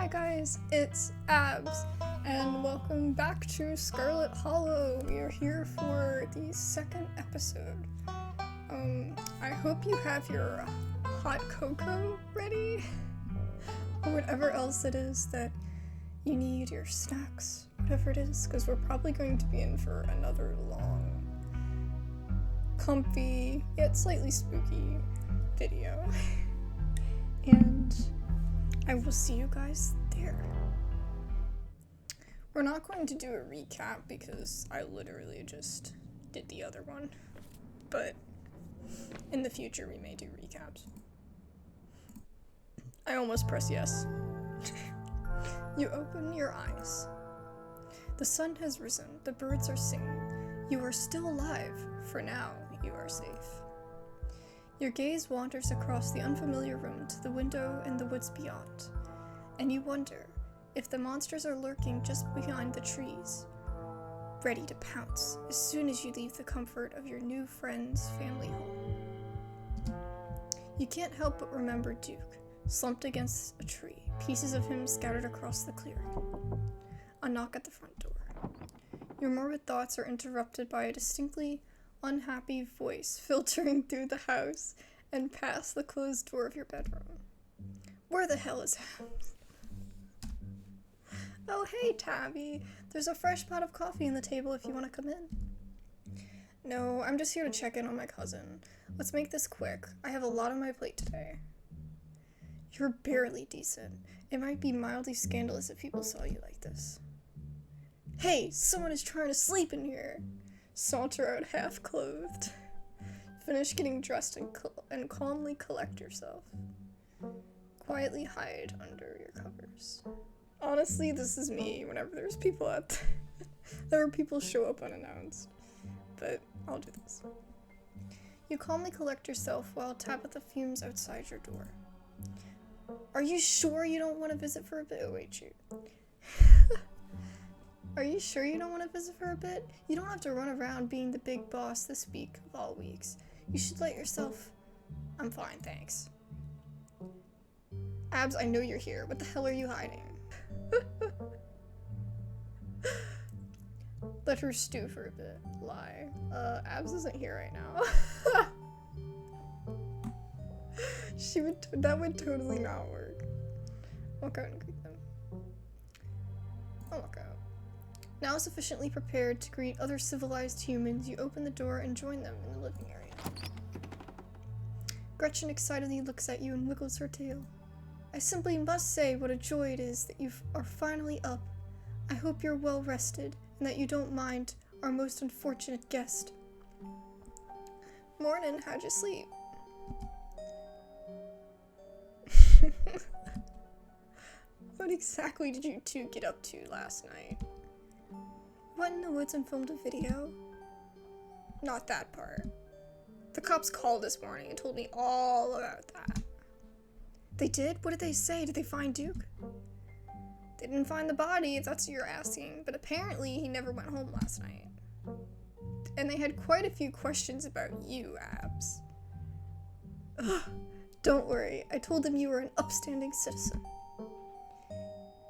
Hi guys, it's Abs, and welcome back to Scarlet Hollow. We are here for the second episode. I hope you have your hot cocoa ready, or whatever else it is that you need, your snacks, whatever it is, because we're probably going to be in for another long, comfy, yet slightly spooky video. And I will see you guys there. We're not going to do a recap because I literally just did the other one, but in the future we may do recaps. I almost press yes. You open your eyes. The sun has risen, the birds are singing. You are still alive. For now, you are safe. Your gaze wanders across the unfamiliar room to the window and the woods beyond, and you wonder if the monsters are lurking just behind the trees, ready to pounce as soon as you leave the comfort of your new friend's family home. You can't help but remember Duke, slumped against a tree, pieces of him scattered across the clearing. A knock at the front door. Your morbid thoughts are interrupted by a distinctly unhappy voice filtering through the house and past the closed door of your bedroom. Where the hell is Abs? Oh, hey, Tabby. There's a fresh pot of coffee on the table if you want to come in. No, I'm just here to check in on my cousin. Let's make this quick. I have a lot on my plate today. You're barely decent. It might be mildly scandalous if people saw you like this. Hey, someone is trying to sleep in here. Saunter out half-clothed. Finish getting dressed and calmly collect yourself. Quietly hide under your covers. Honestly, this is me whenever there's people out there. There are people show up unannounced. But I'll do this. You calmly collect yourself while Tabitha fumes outside your door. Are you sure you don't want to visit for a bit? Oh, wait, shoot. Are you sure you don't want to visit for a bit? You don't have to run around being the big boss this week of all weeks. You should let yourself... I'm fine, thanks. Abs, I know you're here. What the hell are you hiding? Let her stew for a bit. Lie. Abs isn't here right now. That would totally not work. Walk out and greet them. I'll walk out. Now sufficiently prepared to greet other civilized humans, you open the door and join them in the living area. Gretchen excitedly looks at you and wiggles her tail. I simply must say what a joy it is that you are finally up. I hope you're well rested and that you don't mind our most unfortunate guest. Morning, how'd you sleep? What exactly did you two get up to last night? Went in the woods and filmed a video. Not that part. The cops called this morning and told me all about that. They did? What did they say? Did they find Duke? They didn't find the body, if that's what you're asking, but apparently he never went home last night. And they had quite a few questions about you, Abs. Ugh, don't worry, I told them you were an upstanding citizen.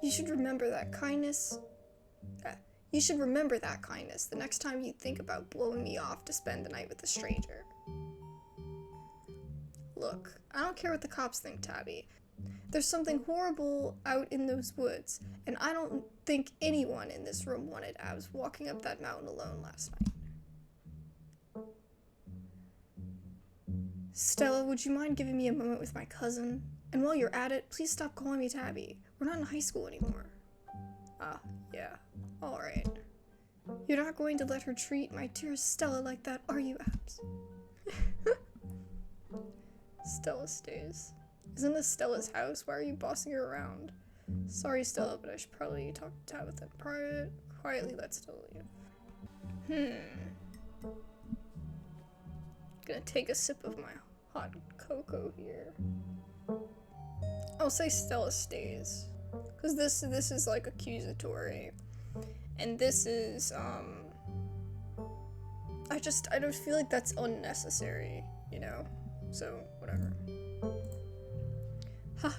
You should remember that kindness. You should remember that kindness the next time you think about blowing me off to spend the night with a stranger. Look, I don't care what the cops think, Tabby. There's something horrible out in those woods, and I don't think anyone in this room wanted Abs walking up that mountain alone last night. Stella, would you mind giving me a moment with my cousin? And while you're at it, please stop calling me Tabby. We're not in high school anymore. Ah, yeah. Alright. You're not going to let her treat my dear Stella like that, are you, Abs? Stella stays. Isn't this Stella's house? Why are you bossing her around? Sorry, Stella, but I should probably talk to Tabitha in private. Quietly let Stella leave. Gonna take a sip of my hot cocoa here. I'll say Stella stays. Because this is like accusatory. And this is, I don't feel like that's unnecessary, you know? So, whatever. Ha,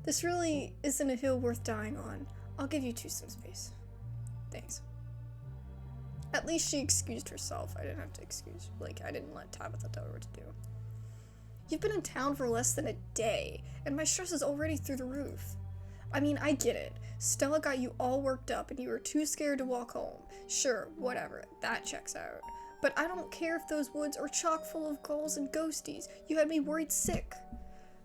This really isn't a hill worth dying on. I'll give you two some space. Thanks. At least she excused herself. I didn't have to excuse. Like, I didn't let Tabitha tell her what to do. You've been in town for less than a day, and my stress is already through the roof. I mean, I get it. Stella got you all worked up and you were too scared to walk home. Sure, whatever. That checks out. But I don't care if those woods are chock full of gulls and ghosties. You had me worried sick.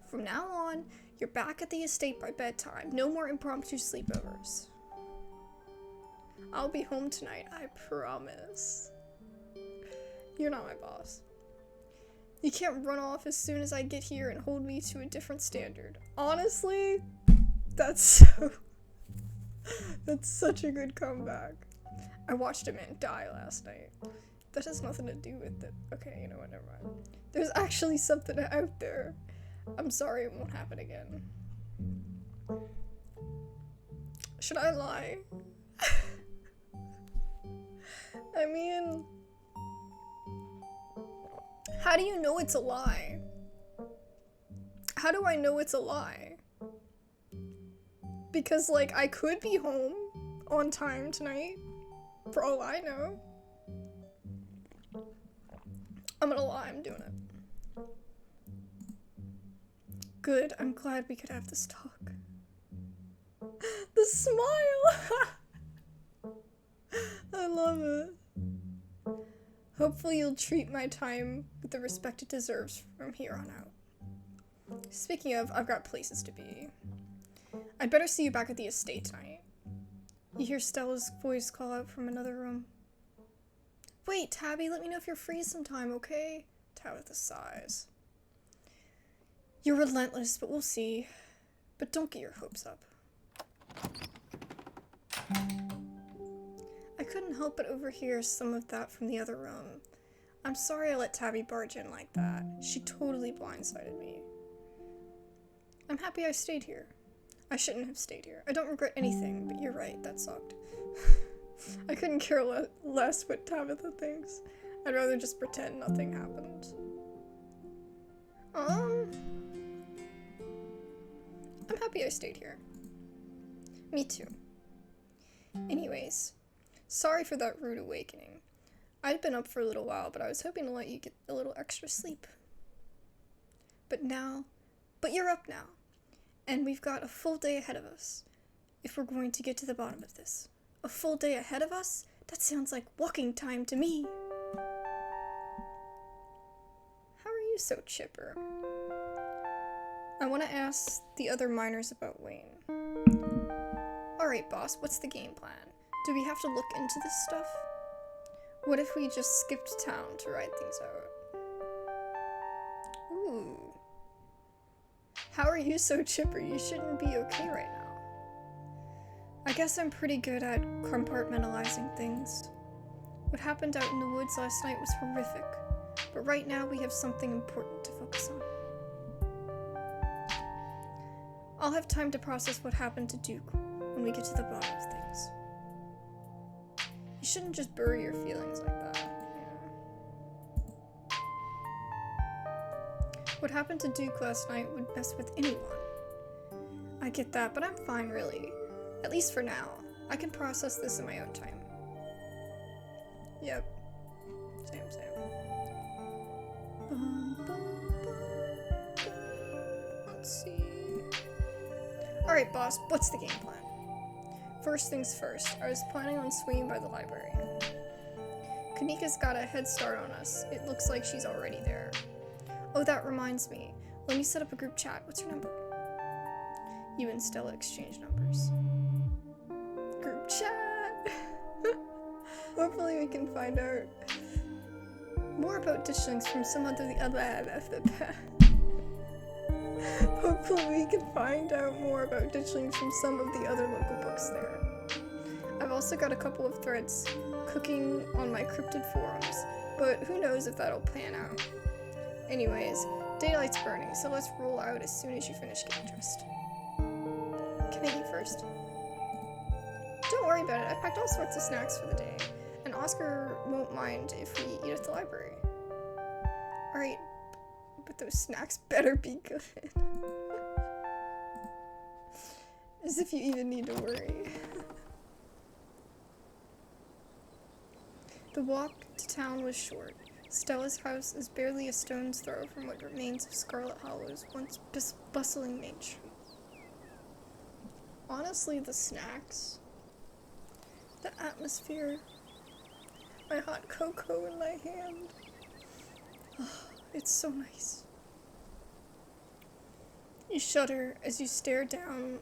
From now on, you're back at the estate by bedtime. No more impromptu sleepovers. I'll be home tonight, I promise. You're not my boss. You can't run off as soon as I get here and hold me to a different standard. Honestly, that's such a good comeback. I watched a man die last night. That has nothing to do with it. Okay, you know what, never mind. There's actually something out there. I'm sorry, it won't happen again. Should I lie? I mean, how do you know it's a lie? How do I know it's a lie? Because, like, I could be home on time tonight, for all I know. I'm gonna lie, I'm doing it. Good, I'm glad we could have this talk. The smile! I love it. Hopefully you'll treat my time with the respect it deserves from here on out. Speaking of, I've got places to be. I'd better see you back at the estate tonight. You hear Stella's voice call out from another room. Wait, Tabby, let me know if you're free sometime, okay? Tabitha sighs. You're relentless, but we'll see. But don't get your hopes up. I couldn't help but overhear some of that from the other room. I'm sorry I let Tabby barge in like that. She totally blindsided me. I'm happy I stayed here. I shouldn't have stayed here. I don't regret anything, but you're right, that sucked. I couldn't care less what Tabitha thinks. I'd rather just pretend nothing happened. I'm happy I stayed here. Me too. Anyways, sorry for that rude awakening. I'd been up for a little while, but I was hoping to let you get a little extra sleep. But you're up now. And we've got a full day ahead of us, if we're going to get to the bottom of this. A full day ahead of us? That sounds like walking time to me. How are you so chipper? I want to ask the other miners about Wayne. Alright, boss, what's the game plan? Do we have to look into this stuff? What if we just skipped town to ride things out? Ooh. How are you so chipper? You shouldn't be okay right now. I guess I'm pretty good at compartmentalizing things. What happened out in the woods last night was horrific, but right now we have something important to focus on. I'll have time to process what happened to Duke when we get to the bottom of things. You shouldn't just bury your feelings like that. Yeah. What happened to Duke last night would mess with anyone. I get that, but I'm fine, really. At least for now. I can process this in my own time. Yep. Same. Let's see. Alright, boss, what's the game plan? First things first, I was planning on swinging by the library. Kanika's got a head start on us. It looks like she's already there. Oh, that reminds me. Let me set up a group chat. What's your number? You and Stella exchange numbers. Group chat! Hopefully we can find out more about ditchlings from some other Hopefully we can find out more about ditchlings from some of the other local books there. I've also got a couple of threads cooking on my cryptid forums, but who knows if that'll pan out. Anyways, daylight's burning, so let's roll out as soon as you finish getting dressed. Can I eat first? Don't worry about it, I've packed all sorts of snacks for the day, and Oscar won't mind if we eat at the library. Alright, but those snacks better be good. As if you even need to worry. The walk to town was short. Stella's house is barely a stone's throw from what remains of Scarlet Hollow's once bustling main street. Honestly, the snacks, the atmosphere, my hot cocoa in my hand. Oh, it's so nice. You shudder as you stare down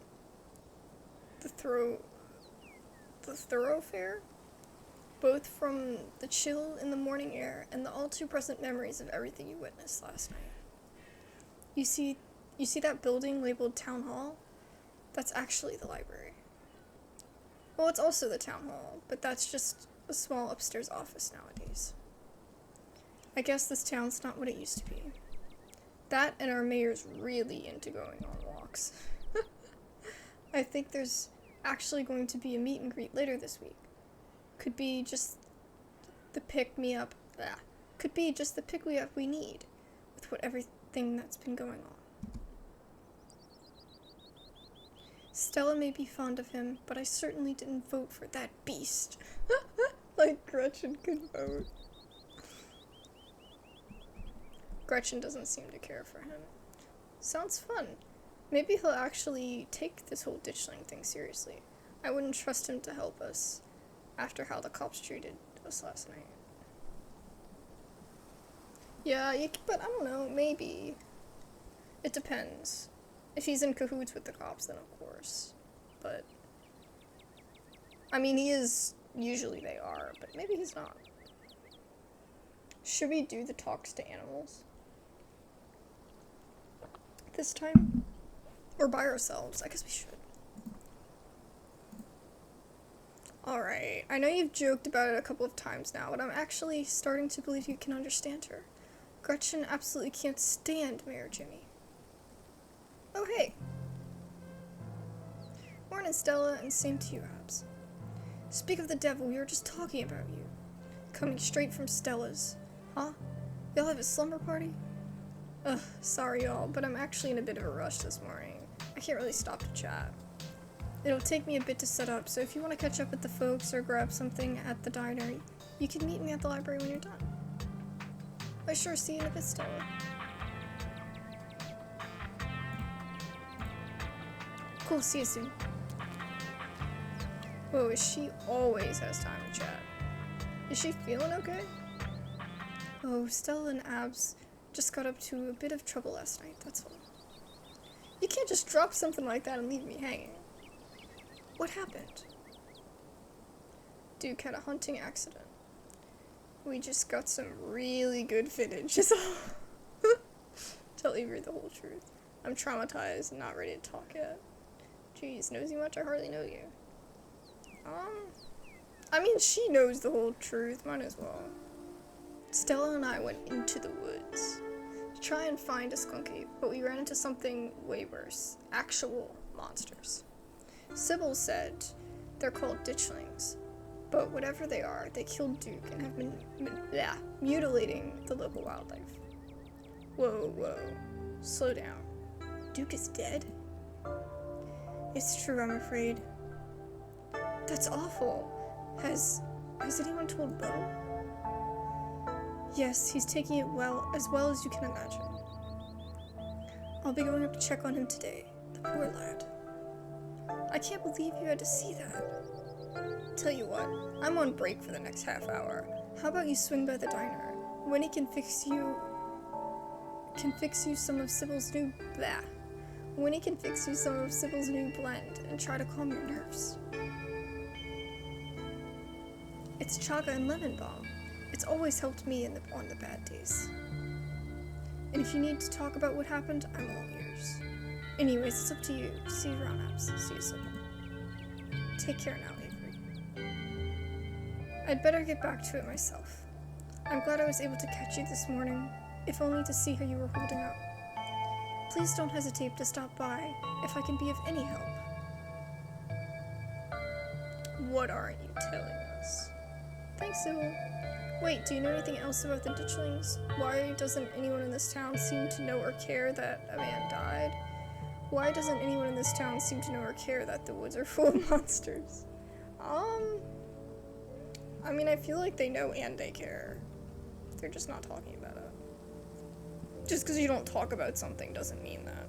the thoroughfare, both from the chill in the morning air and the all-too-present memories of everything you witnessed last night. You see that building labeled Town Hall? That's actually the library. Well, it's also the Town Hall, but that's just a small upstairs office nowadays. I guess this town's not what it used to be. That and our mayor's really into going on walks. I think there's actually going to be a meet and greet later this week. Could be just the pick-me-up we need with everything that's been going on. Stella may be fond of him, but I certainly didn't vote for that beast. Like Gretchen could vote. Gretchen doesn't seem to care for him. Sounds fun. Maybe he'll actually take this whole ditchling thing seriously. I wouldn't trust him to help us after how the cops treated us last night. Yeah, but I don't know, maybe. It depends. If he's in cahoots with the cops, then of course. But, I mean, he is, usually they are, but maybe he's not. Should we do the talks to animals this time? Or by ourselves? I guess we should. Alright, I know you've joked about it a couple of times now, but I'm actually starting to believe you can understand her. Gretchen absolutely can't stand Mayor Jimmy. Oh, hey. Morning, Stella, and same to you, Abs. Speak of the devil, we were just talking about you. Coming straight from Stella's. Huh? Y'all have a slumber party? Ugh, sorry y'all, but I'm actually in a bit of a rush this morning. I can't really stop to chat. It'll take me a bit to set up, so if you want to catch up with the folks or grab something at the diner, you can meet me at the library when you're done. I sure see you in a bit, Stella. Cool, see you soon. Whoa, she always has time to chat. Is she feeling okay? Oh, Stella and Abs just got up to a bit of trouble last night, that's all. You can't just drop something like that and leave me hanging. What happened? Duke had a hunting accident. We just got some really good footage, is all. Tell Avery the whole truth. I'm traumatized and not ready to talk yet. Jeez, knows you much? I hardly know you. I mean, she knows the whole truth, might as well. Stella and I went into the woods to try and find a skunk ape, but we ran into something way worse. Actual monsters. Sybil said they're called ditchlings, but whatever they are, they killed Duke and have been mutilating the local wildlife. Whoa, slow down. Duke is dead? It's true, I'm afraid. That's awful. Has anyone told Bo? Yes, he's taking it as well as you can imagine. I'll be going up to check on him today. The poor lad. I can't believe you had to see that. Tell you what, I'm on break for the next half hour. How about you swing by the diner? Winnie can fix you some of Sybil's new Winnie can fix you some of Sybil's new blend and try to calm your nerves. It's chaga and lemon balm. It's always helped me on the bad days. And if you need to talk about what happened, I'm all ears. Anyways, it's up to you. See you around, Abs. See you soon. Take care now, Avery. I'd better get back to it myself. I'm glad I was able to catch you this morning, if only to see how you were holding up. Please don't hesitate to stop by if I can be of any help. What aren't you telling us? Thanks, Sybil. Wait, do you know anything else about the ditchlings? Why doesn't anyone in this town seem to know or care that a man died? Why doesn't anyone in this town seem to know or care that the woods are full of monsters? I mean, I feel like they know and they care. They're just not talking about it. Just because you don't talk about something doesn't mean that.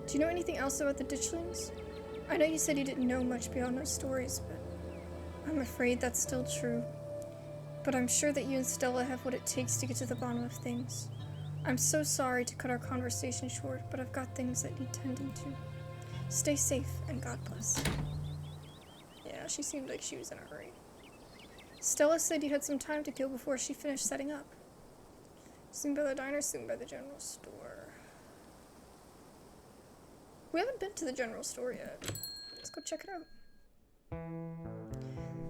Do you know anything else about the ditchlings? I know you said you didn't know much beyond those stories, but I'm afraid that's still true. But I'm sure that you and Stella have what it takes to get to the bottom of things. I'm so sorry to cut our conversation short, but I've got things that need tending to. Stay safe, and God bless. Yeah, she seemed like she was in a hurry. Stella said you had some time to kill before she finished setting up. Soon by the diner, soon by the general store. We haven't been to the general store yet. Let's go check it out.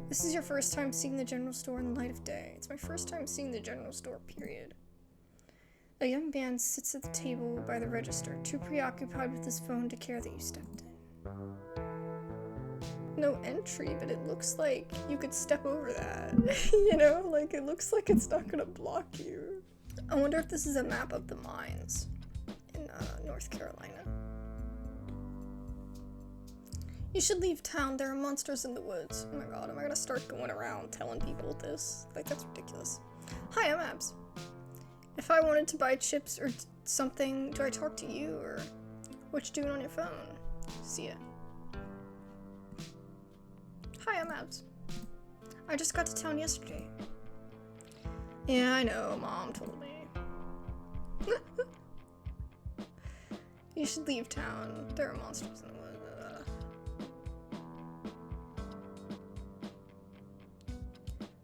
This is your first time seeing the general store in the light of day. It's my first time seeing the general store, period. A young man sits at the table by the register, too preoccupied with his phone to care that you stepped in. No entry, but it looks like you could step over that. You know, like it looks like it's not gonna block you. I wonder if this is a map of the mines in North Carolina. You should leave town. There are monsters in the woods. Oh my god, am I gonna start going around telling people this? Like, that's ridiculous. Hi, I'm Abs. If I wanted to buy chips or something, do I talk to you, or what you doing on your phone? See ya. Hi, I'm Abs. I just got to town yesterday. Yeah, I know, Mom told me. You should leave town. There are monsters in the woods.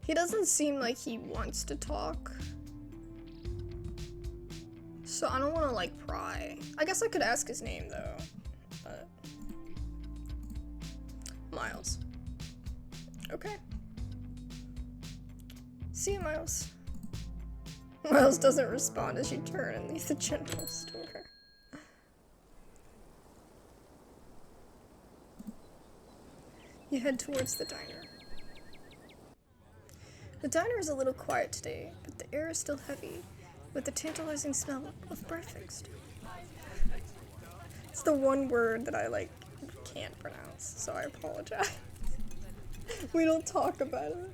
He doesn't seem like he wants to talk. So I don't want to, like, pry. I guess I could ask his name, though. But... Miles. Okay. See you, Miles. Miles doesn't respond as you turn and leave the general store. You head towards the diner. The diner is a little quiet today, but the air is still heavy, with the tantalizing smell of breakfast. It's the one word that I, like, can't pronounce, so I apologize. We don't talk about it,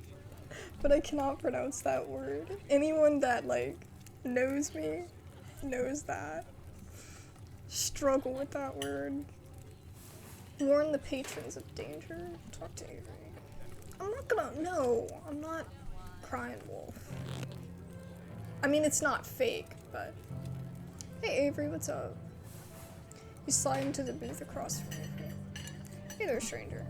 but I cannot pronounce that word. Anyone that, like, knows me knows that. Struggle with that word. Warn the patrons of danger. Talk to Avery. I'm not crying wolf. I mean, it's not fake, but... Hey, Avery, what's up? You slide into the booth across from Avery. Hey there, stranger.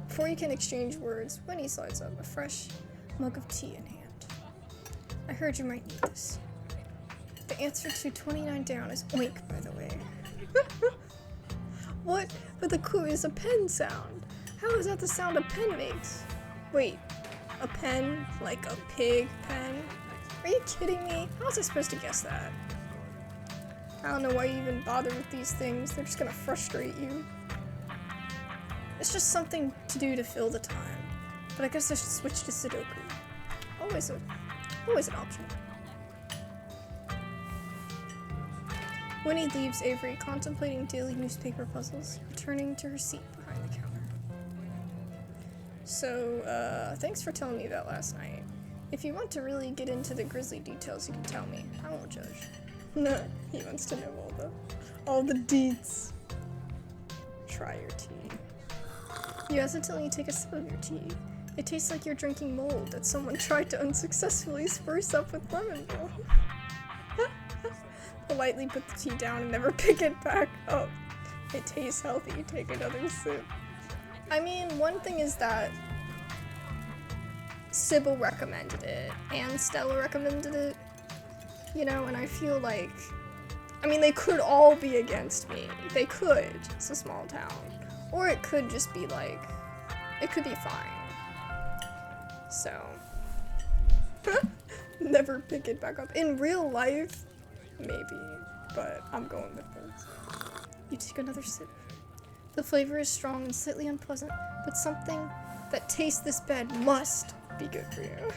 Before you can exchange words, Winnie slides up, a fresh mug of tea in hand. I heard you might need this. The answer to 29 down is oink, by the way. What? But the clue is a pen sound. How is that the sound a pen makes? Wait, a pen? Like a pig pen? Are you kidding me? How was I supposed to guess that? I don't know why you even bother with these things. They're just gonna frustrate you. It's just something to do to fill the time. But I guess I should switch to Sudoku. Always an option. Winnie leaves Avery contemplating daily newspaper puzzles, returning to her seat behind the counter. So, thanks for telling me that last night. If you want to really get into the grisly details, you can tell me. I won't judge. No, he wants to know all the deets. Try your tea. You hesitantly take a sip of your tea. It tastes like you're drinking mold that someone tried to unsuccessfully spruce up with lemon milk. Politely put the tea down and never pick it back up. It tastes healthy. Take another sip. I mean, one thing is that Sybil recommended it and Stella recommended it, you know, and I feel like, I mean, they could all be against me. They could. It's a small town. Or it could just be like, it could be fine. So, never pick it back up. In real life, maybe, but I'm going with this. You take another sip. The flavor is strong and slightly unpleasant, but something that tastes this bad must be good for you.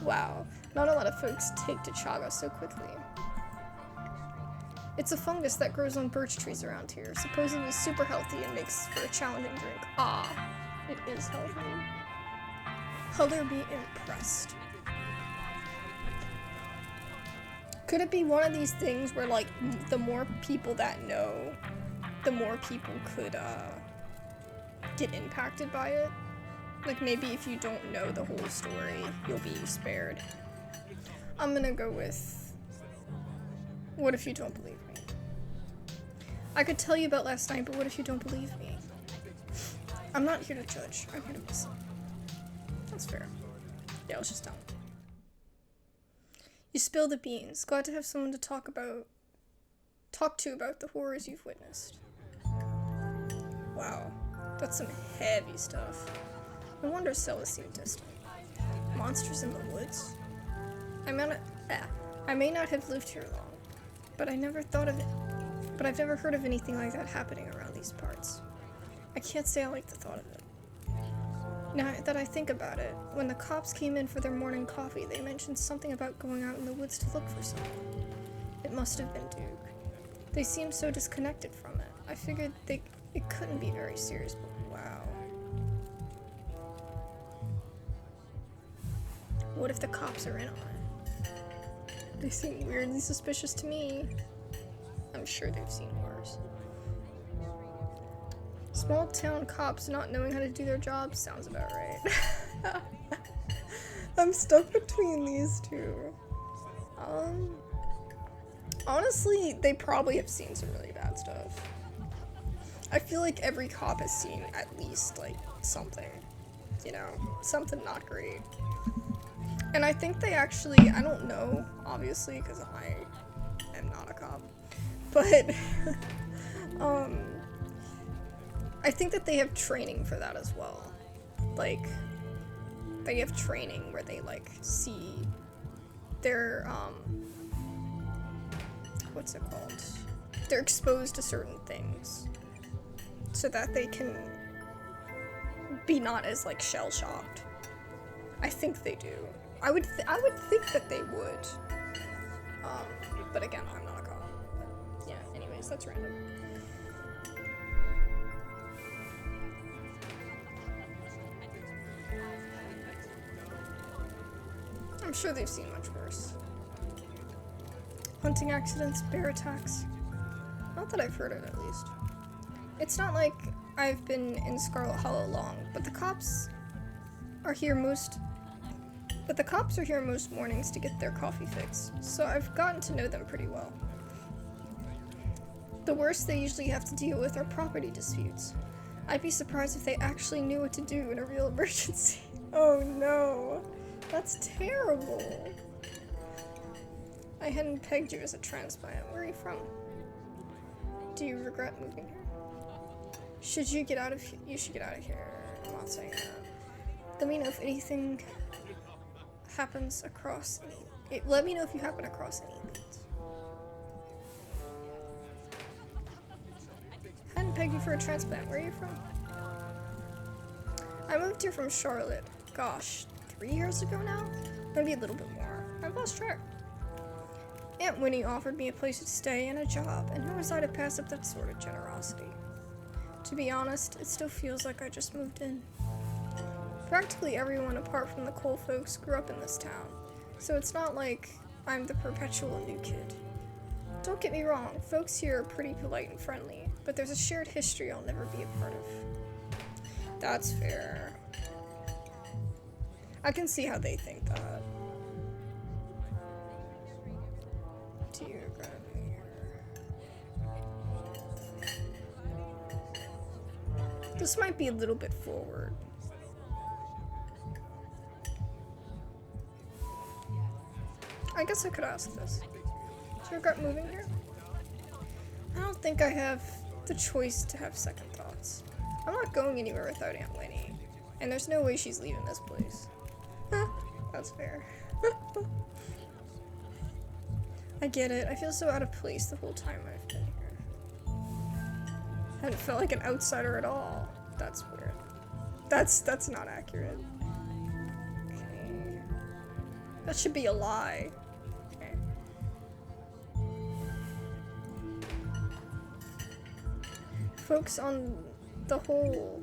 Wow, not a lot of folks take to chaga so quickly. It's a fungus that grows on birch trees around here, supposedly super healthy and makes for a challenging drink. Ah, it is healthy. Color be impressed. Could it be one of these things where, like, the more people that know, the more people could, get impacted by it? Like, maybe if you don't know the whole story, you'll be spared. I'm gonna go with... What if you don't believe me? I could tell you about last night, but what if you don't believe me? I'm not here to judge. I'm here to listen. That's fair. Yeah, let's just tell. You spill the beans. Glad to have someone to talk to about the horrors you've witnessed. Wow, that's some heavy stuff. No wonder Stella seemed distant. Monsters in the woods? I may not have lived here long, but I've never heard of anything like that happening around these parts. I can't say I like the thought of it. Now that I think about it, when the cops came in for their morning coffee, they mentioned something about going out in the woods to look for someone. It must have been Duke. They seemed so disconnected from it. I figured it couldn't be very serious, but wow. What if the cops are in on it? They seem weirdly suspicious to me. I'm sure they've seen worse. Small town cops not knowing how to do their jobs sounds about right. I'm stuck between these two. Honestly, they probably have seen some really bad stuff. I feel like every cop has seen at least, like, something. You know, something not great. And I think they actually, I don't know, obviously, because I am not a cop. But, I think that they have training for that as well. Like, they have training where they, like, see their, what's it called? They're exposed to certain things so that they can be not as, like, shell-shocked. I think they do. I would think that they would. But again, I'm not a cop. But yeah, anyways, that's random. I'm sure they've seen much worse. Hunting accidents, bear attacks. Not that I've heard of, at least. It's not like I've been in Scarlet Hollow long, but the cops are here most mornings to get their coffee fix, so I've gotten to know them pretty well. The worst they usually have to deal with are property disputes. I'd be surprised if they actually knew what to do in a real emergency. Oh no. That's terrible. I hadn't pegged you as a transplant. Where are you from? Do you regret moving here? You should get out of here. I'm not saying that. Let me know if anything happens across let me know if you happen across any leads. Hadn't pegged you for a transplant. Where are you from? I moved here from Charlotte. Gosh, 3 years ago now? Maybe a little bit more. I've lost track. Aunt Winnie offered me a place to stay and a job, and who was I to pass up that sort of generosity? To be honest, it still feels like I just moved in. Practically everyone apart from the Cole folks grew up in this town, so it's not like I'm the perpetual new kid. Don't get me wrong, folks here are pretty polite and friendly, but there's a shared history I'll never be a part of. That's fair. I can see how they think that. Do you regret me here? This might be a little bit forward. I guess I could ask this. Do you regret moving here? I don't think I have the choice to have second thoughts. I'm not going anywhere without Aunt Winnie, and there's no way she's leaving this place. That's fair. I get it. I feel so out of place the whole time I've been here. I haven't felt like an outsider at all. That's weird. That's not accurate. That should be a lie. Okay. Folks on the whole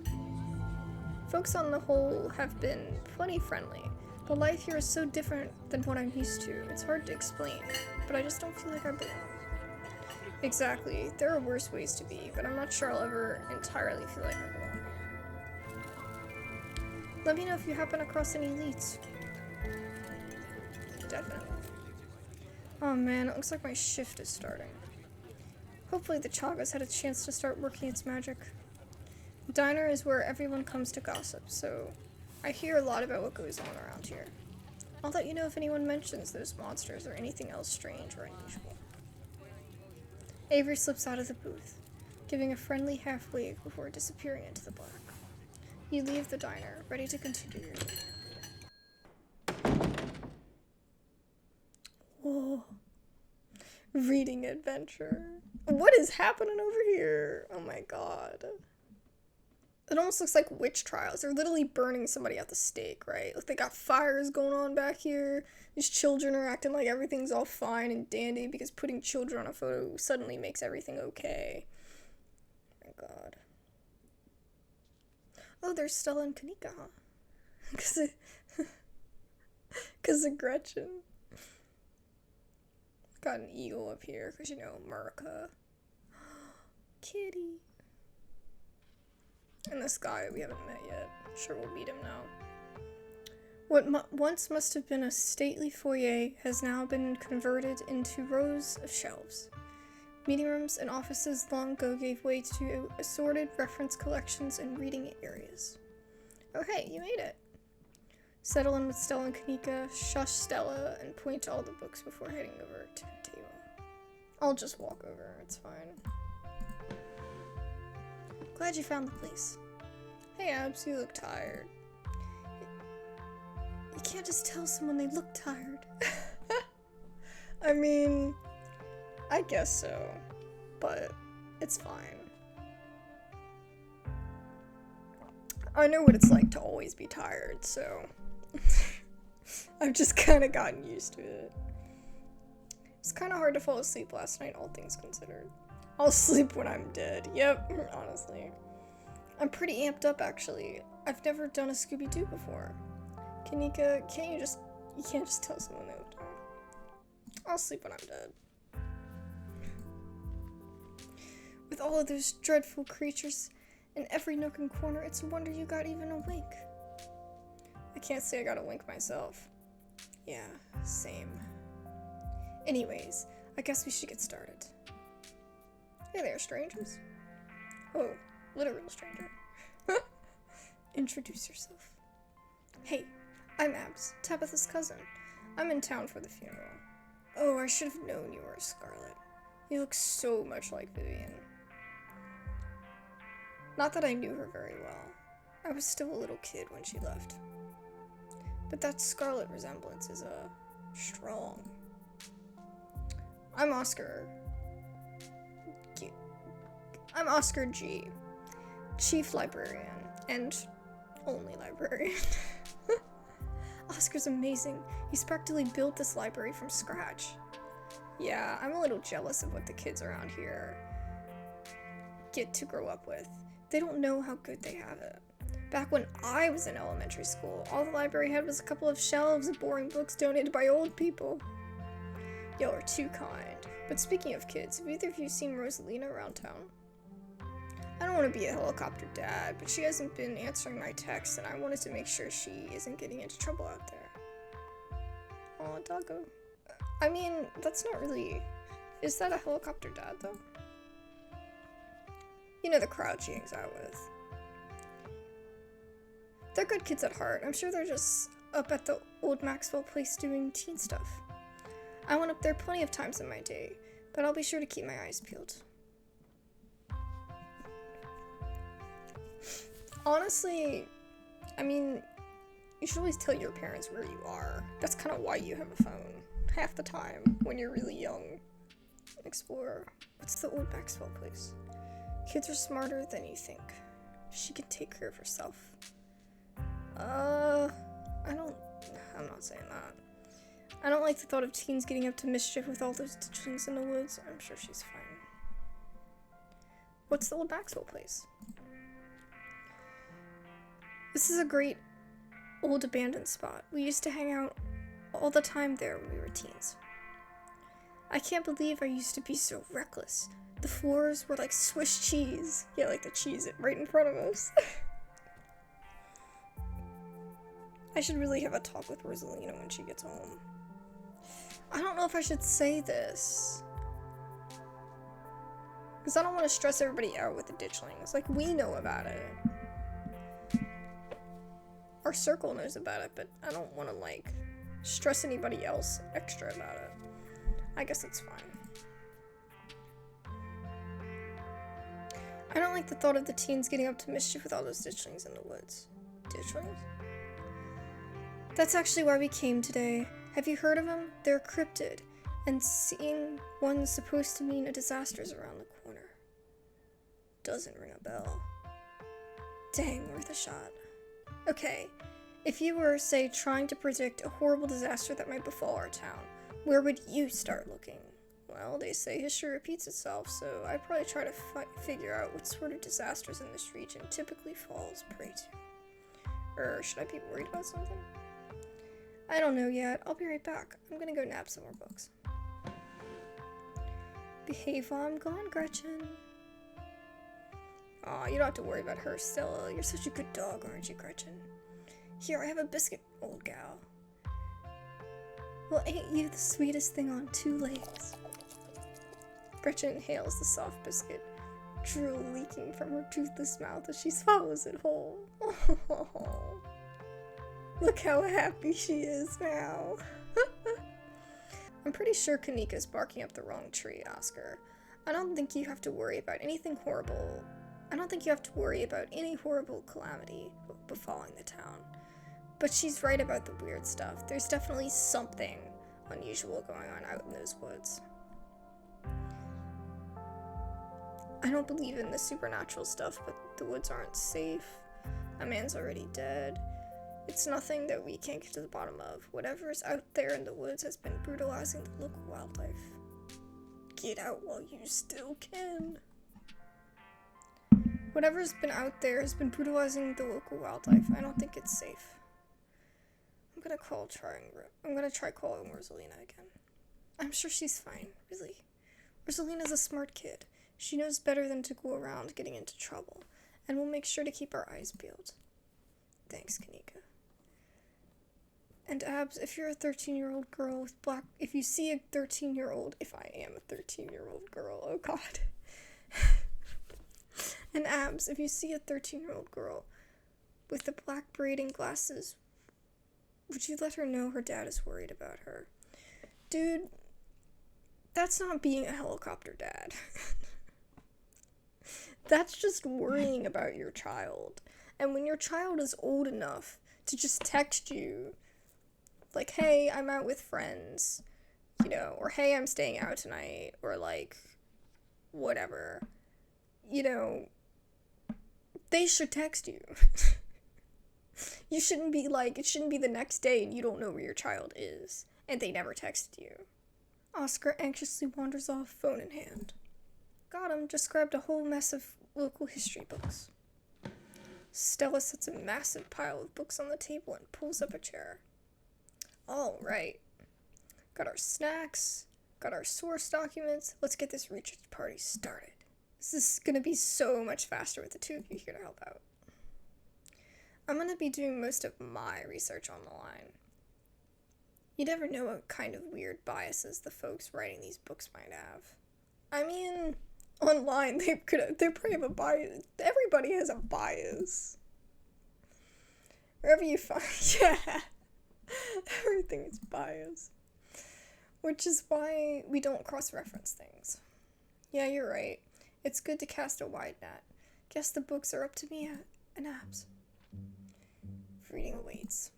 have been plenty friendly, but life here is so different than what I'm used to. It's hard to explain, but I just don't feel like I belong. Exactly. There are worse ways to be, but I'm not sure I'll ever entirely feel like I belong. Let me know if you happen across any leads. Definitely. Oh man, it looks like my shift is starting. Hopefully the Chaga's had a chance to start working its magic. The diner is where everyone comes to gossip, so I hear a lot about what goes on around here. I'll let you know if anyone mentions those monsters or anything else strange or unusual. Avery slips out of the booth, giving a friendly half-wave before disappearing into the black. You leave the diner, ready to continue your day. Whoa. Reading adventure. What is happening over here? Oh my god. It almost looks like witch trials. They're literally burning somebody at the stake, right? Like they got fires going on back here. These children are acting like everything's all fine and dandy because putting children on a photo suddenly makes everything okay. Oh my god. Oh, there's Stella and Kanika, huh? Cause of Gretchen. Got an eagle up here, cause you know, America. Kitty. And this guy we haven't met yet. Sure we'll meet him now. What once must have been a stately foyer has now been converted into rows of shelves. Meeting rooms and offices long ago gave way to assorted reference collections and reading areas. Oh hey, you made it. Settle in with Stella and Kanika, shush Stella, and point to all the books before heading over to the table. I'll just walk over, it's fine. Glad you found the place. Hey Abs, you look tired. You can't just tell someone they look tired. I mean, I guess so, but it's fine. I know what it's like to always be tired, so I've just kind of gotten used to it. It's kind of hard to fall asleep last night, all things considered. I'll sleep when I'm dead. Yep, honestly. I'm pretty amped up, actually. I've never done a Scooby-Doo before. Kanika, you can't just tell someone they look tired. I'll sleep when I'm dead. With all of those dreadful creatures in every nook and corner, it's a wonder you got even a wink. I can't say I got a wink myself. Yeah, same. Anyways, I guess we should get started. Hey there, strangers. Oh, literal stranger. Introduce yourself. Hey, I'm Abs, Tabitha's cousin. I'm in town for the funeral. Oh, I should have known you were a Scarlet. You look so much like Vivian. Not that I knew her very well. I was still a little kid when she left. But that Scarlet resemblance is, strong. I'm Oscar G, Chief Librarian, and only librarian. Oscar's amazing. He's practically built this library from scratch. Yeah, I'm a little jealous of what the kids around here get to grow up with. They don't know how good they have it. Back when I was in elementary school, all the library had was a couple of shelves of boring books donated by old people. Y'all are too kind. But speaking of kids, have either of you seen Rosalina around town? I don't want to be a helicopter dad, but she hasn't been answering my texts, and I wanted to make sure she isn't getting into trouble out there. Aw, doggo. I mean, that's not really... Is that a helicopter dad, though? You know, the crowd she hangs out with. They're good kids at heart. I'm sure they're just up at the old Maxwell place doing teen stuff. I went up there plenty of times in my day, but I'll be sure to keep my eyes peeled. Honestly, I mean, you should always tell your parents where you are. That's kind of why you have a phone. Half the time, when you're really young. Explorer. What's the old Maxwell place? Kids are smarter than you think. She can take care of herself. I'm not saying that. I don't like the thought of teens getting up to mischief with all those ditchlings in the woods. I'm sure she's fine. What's the old Maxwell place? This is a great old abandoned spot. We used to hang out all the time there when we were teens. I can't believe I used to be so reckless. The floors were like Swiss cheese. Yeah, like the cheese right in front of us. I should really have a talk with Rosalina when she gets home. I don't know if I should say this. Because I don't want to stress everybody out with the ditchlings. Like, we know about it. Our circle knows about it, but I don't want to, like, stress anybody else extra about it. I guess it's fine. I don't like the thought of the teens getting up to mischief with all those ditchlings in the woods. Ditchlings? That's actually why we came today. Have you heard of them? They're cryptid, and seeing one's supposed to mean a disaster's around the corner. Doesn't ring a bell. Dang, worth a shot. Okay, if you were, say, trying to predict a horrible disaster that might befall our town, where would you start looking? Well, they say history repeats itself, so I'd probably try to figure out what sort of disasters in this region typically falls prey to. Or should I be worried about something? I don't know yet. I'll be right back. I'm gonna go nab some more books. Behave while I'm gone, Gretchen. Aw, you don't have to worry about her, Stella. You're such a good dog, aren't you, Gretchen? Here, I have a biscuit, old gal. Well, ain't you the sweetest thing on two legs? Gretchen inhales the soft biscuit, drool leaking from her toothless mouth as she swallows it whole. Oh, look how happy she is now. I'm pretty sure Kanika's barking up the wrong tree, Oscar. I don't think you have to worry about anything horrible. I don't think you have to worry about any horrible calamity befalling the town. But she's right about the weird stuff. There's definitely something unusual going on out in those woods. I don't believe in the supernatural stuff, but the woods aren't safe. A man's already dead. It's nothing that we can't get to the bottom of. Whatever's out there in the woods has been brutalizing the local wildlife. Get out while you still can. Whatever's been out there has been brutalizing the local wildlife. I don't think it's safe. I'm gonna try calling Rosalina again. I'm sure she's fine, really. Rosalina's a smart kid. She knows better than to go around getting into trouble, and we'll make sure to keep our eyes peeled. Thanks, Kanika. And Abs, if you're a 13-year-old girl with black... If you see a 13-year-old... If I am a 13-year-old girl, oh god. And Abs, if you see a 13-year-old girl with the black braiding glasses, would you let her know her dad is worried about her? Dude, that's not being a helicopter dad. That's just worrying about your child. And when your child is old enough to just text you, like, hey, I'm out with friends, you know, or hey, I'm staying out tonight, or like, whatever, you know, they should text you. You shouldn't be like, it shouldn't be the next day and you don't know where your child is, and they never texted you. Oscar anxiously wanders off, phone in hand. Got him, just grabbed a whole mess of local history books. Stella sets a massive pile of books on the table and pulls up a chair. All right. Got our snacks, got our source documents. Let's get this research party started. This is gonna be so much faster with the two of you here to help out. I'm gonna be doing most of my research on the line. You never know what kind of weird biases the folks writing these books might have. I mean, online they probably have a bias. Everybody has a bias. Wherever you find, yeah, everything is biased. Which is why we don't cross-reference things. Yeah, you're right. It's good to cast a wide net. Guess the books are up to me and Abs. Reading awaits.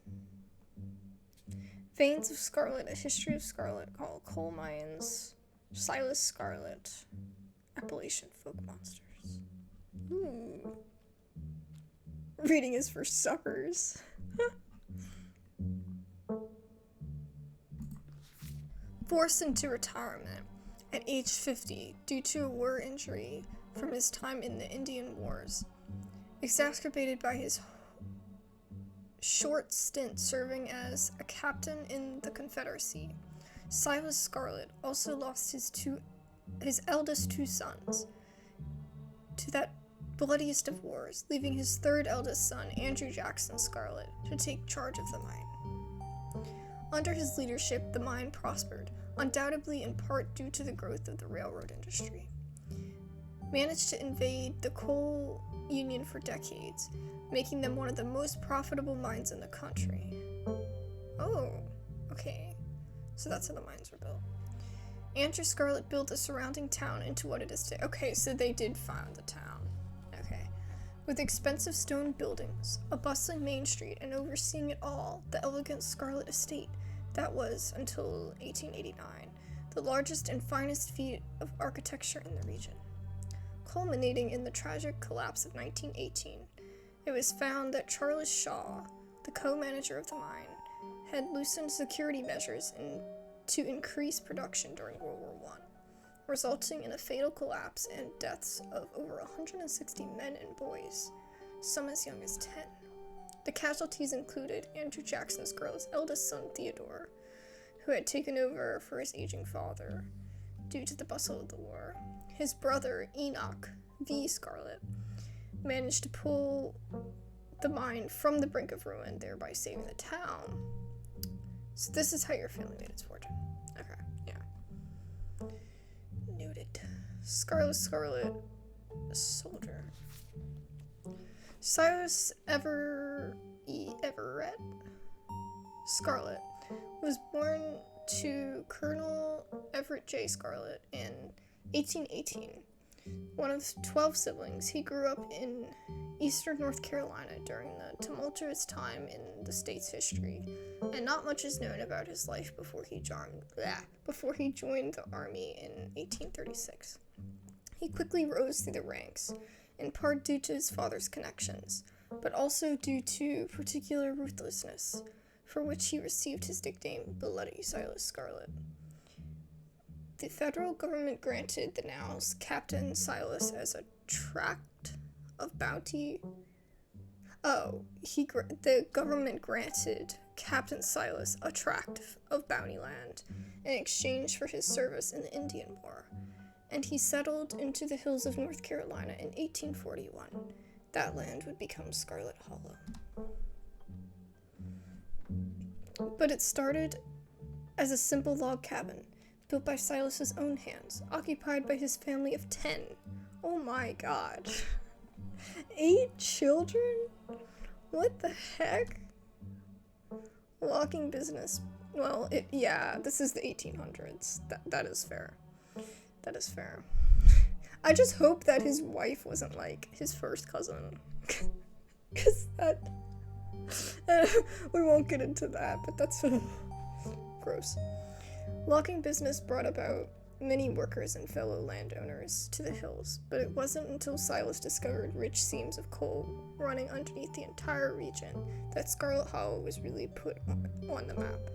Veins of Scarlet, A History of Scarlet, called Coal Mines, Silas Scarlet, Appalachian Folk Monsters. Ooh. Reading is for suckers. forced into retirement at age 50 due to a war injury from his time in the Indian Wars, exacerbated by his short stint serving as a captain in the Confederacy. Silas Scarlet also lost his eldest two sons to that bloodiest of wars, leaving his third eldest son, Andrew Jackson Scarlet, to take charge of the mine. Under his leadership, the mine prospered, undoubtedly in part due to the growth of the railroad industry. Managed to invade the coal union for decades, making them one of the most profitable mines in the country. Oh, okay. So that's how the mines were built. Andrew Scarlet built the surrounding town into what it is today. Okay, so they did found the town. Okay. With expensive stone buildings, a bustling main street, and overseeing it all, the elegant Scarlet estate that was, until 1889, the largest and finest feat of architecture in the region. Culminating in the tragic collapse of 1918, it was found that Charles Shaw, the co-manager of the mine, had loosened security measures to increase production during World War I, resulting in a fatal collapse and deaths of over 160 men and boys, some as young as 10. The casualties included Andrew Jackson Scarlet's eldest son, Theodore, who had taken over for his aging father due to the bustle of the war. His brother, Enoch V. Scarlet, managed to pull the mine from the brink of ruin, thereby saving the town. So this is how your family made its fortune. Okay, yeah. Noted. Scarlet, soldier. Silas Everett Scarlet was born to Colonel Everett J. Scarlet in 1818. One of 12 siblings, he grew up in eastern North Carolina during the tumultuous time in the state's history, and not much is known about his life before he joined the army in 1836. He quickly rose through the ranks, in part due to his father's connections, but also due to particular ruthlessness, for which he received his nickname, Bloody Silas Scarlet. The federal government granted the now Captain Silas as a tract of bounty. The government granted Captain Silas a tract of bounty land in exchange for his service in the Indian War, and he settled into the hills of North Carolina in 1841. That land would become Scarlet Hollow. But it started as a simple log cabin, built by Silas's own hands, occupied by his family of 10. Oh my god. 8 children? What the heck? Logging business. Well, this is the 1800s. That is fair. That is fair. I just hope that his wife wasn't, like, his first cousin. Because that... we won't get into that, but that's... gross. Logging business brought about many workers and fellow landowners to the hills, but it wasn't until Silas discovered rich seams of coal running underneath the entire region that Scarlet Hollow was really put on the map.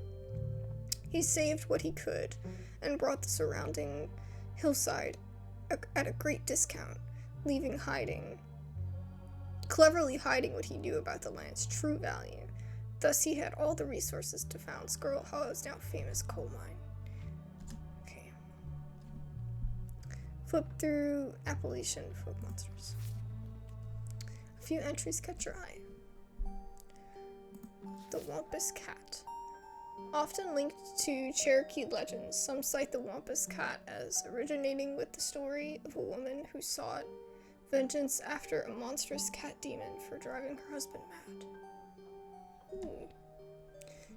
He saved what he could and brought the surrounding hillside at a great discount, cleverly hiding what he knew about the land's true value. Thus, he had all the resources to found Scarlet Hollow's now famous coal mine. Okay. Flip through Appalachian folk monsters. A few entries catch your eye. The Wampus Cat. Often linked to Cherokee legends, some cite the Wampus Cat as originating with the story of a woman who sought vengeance after a monstrous cat demon for driving her husband mad. Ooh.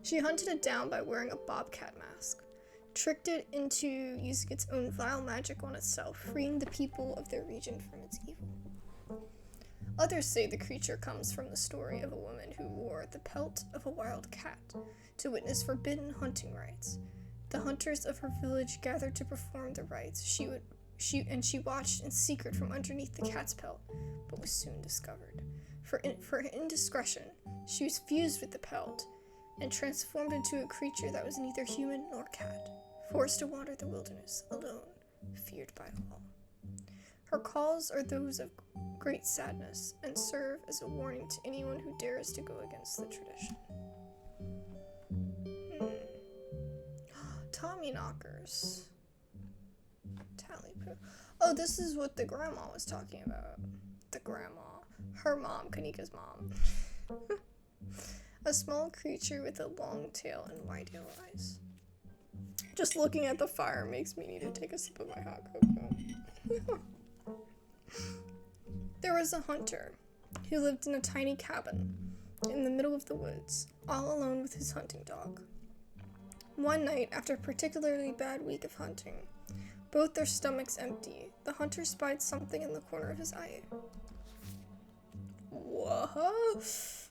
She hunted it down by wearing a bobcat mask, tricked it into using its own vile magic on itself, freeing the people of their region from its evil. Others say the creature comes from the story of a woman who wore the pelt of a wild cat to witness forbidden hunting rites. The hunters of her village gathered to perform the rites. She watched in secret from underneath the cat's pelt, but was soon discovered. For her indiscretion, she was fused with the pelt and transformed into a creature that was neither human nor cat. forced to wander the wilderness, alone, feared by all. Her calls are those of great sadness, and serve as a warning to anyone who dares to go against the tradition. Tommy knockers. Tally poo. Oh, this is what the grandma was talking about. The grandma. Her mom, Kanika's mom. A small creature with a long tail and wide yellow eyes. Just looking at the fire makes me need to take a sip of my hot cocoa. There was a hunter who lived in a tiny cabin in the middle of the woods, all alone with his hunting dog. One night, after a particularly bad week of hunting, both their stomachs empty, the hunter spied something in the corner of his eye. What?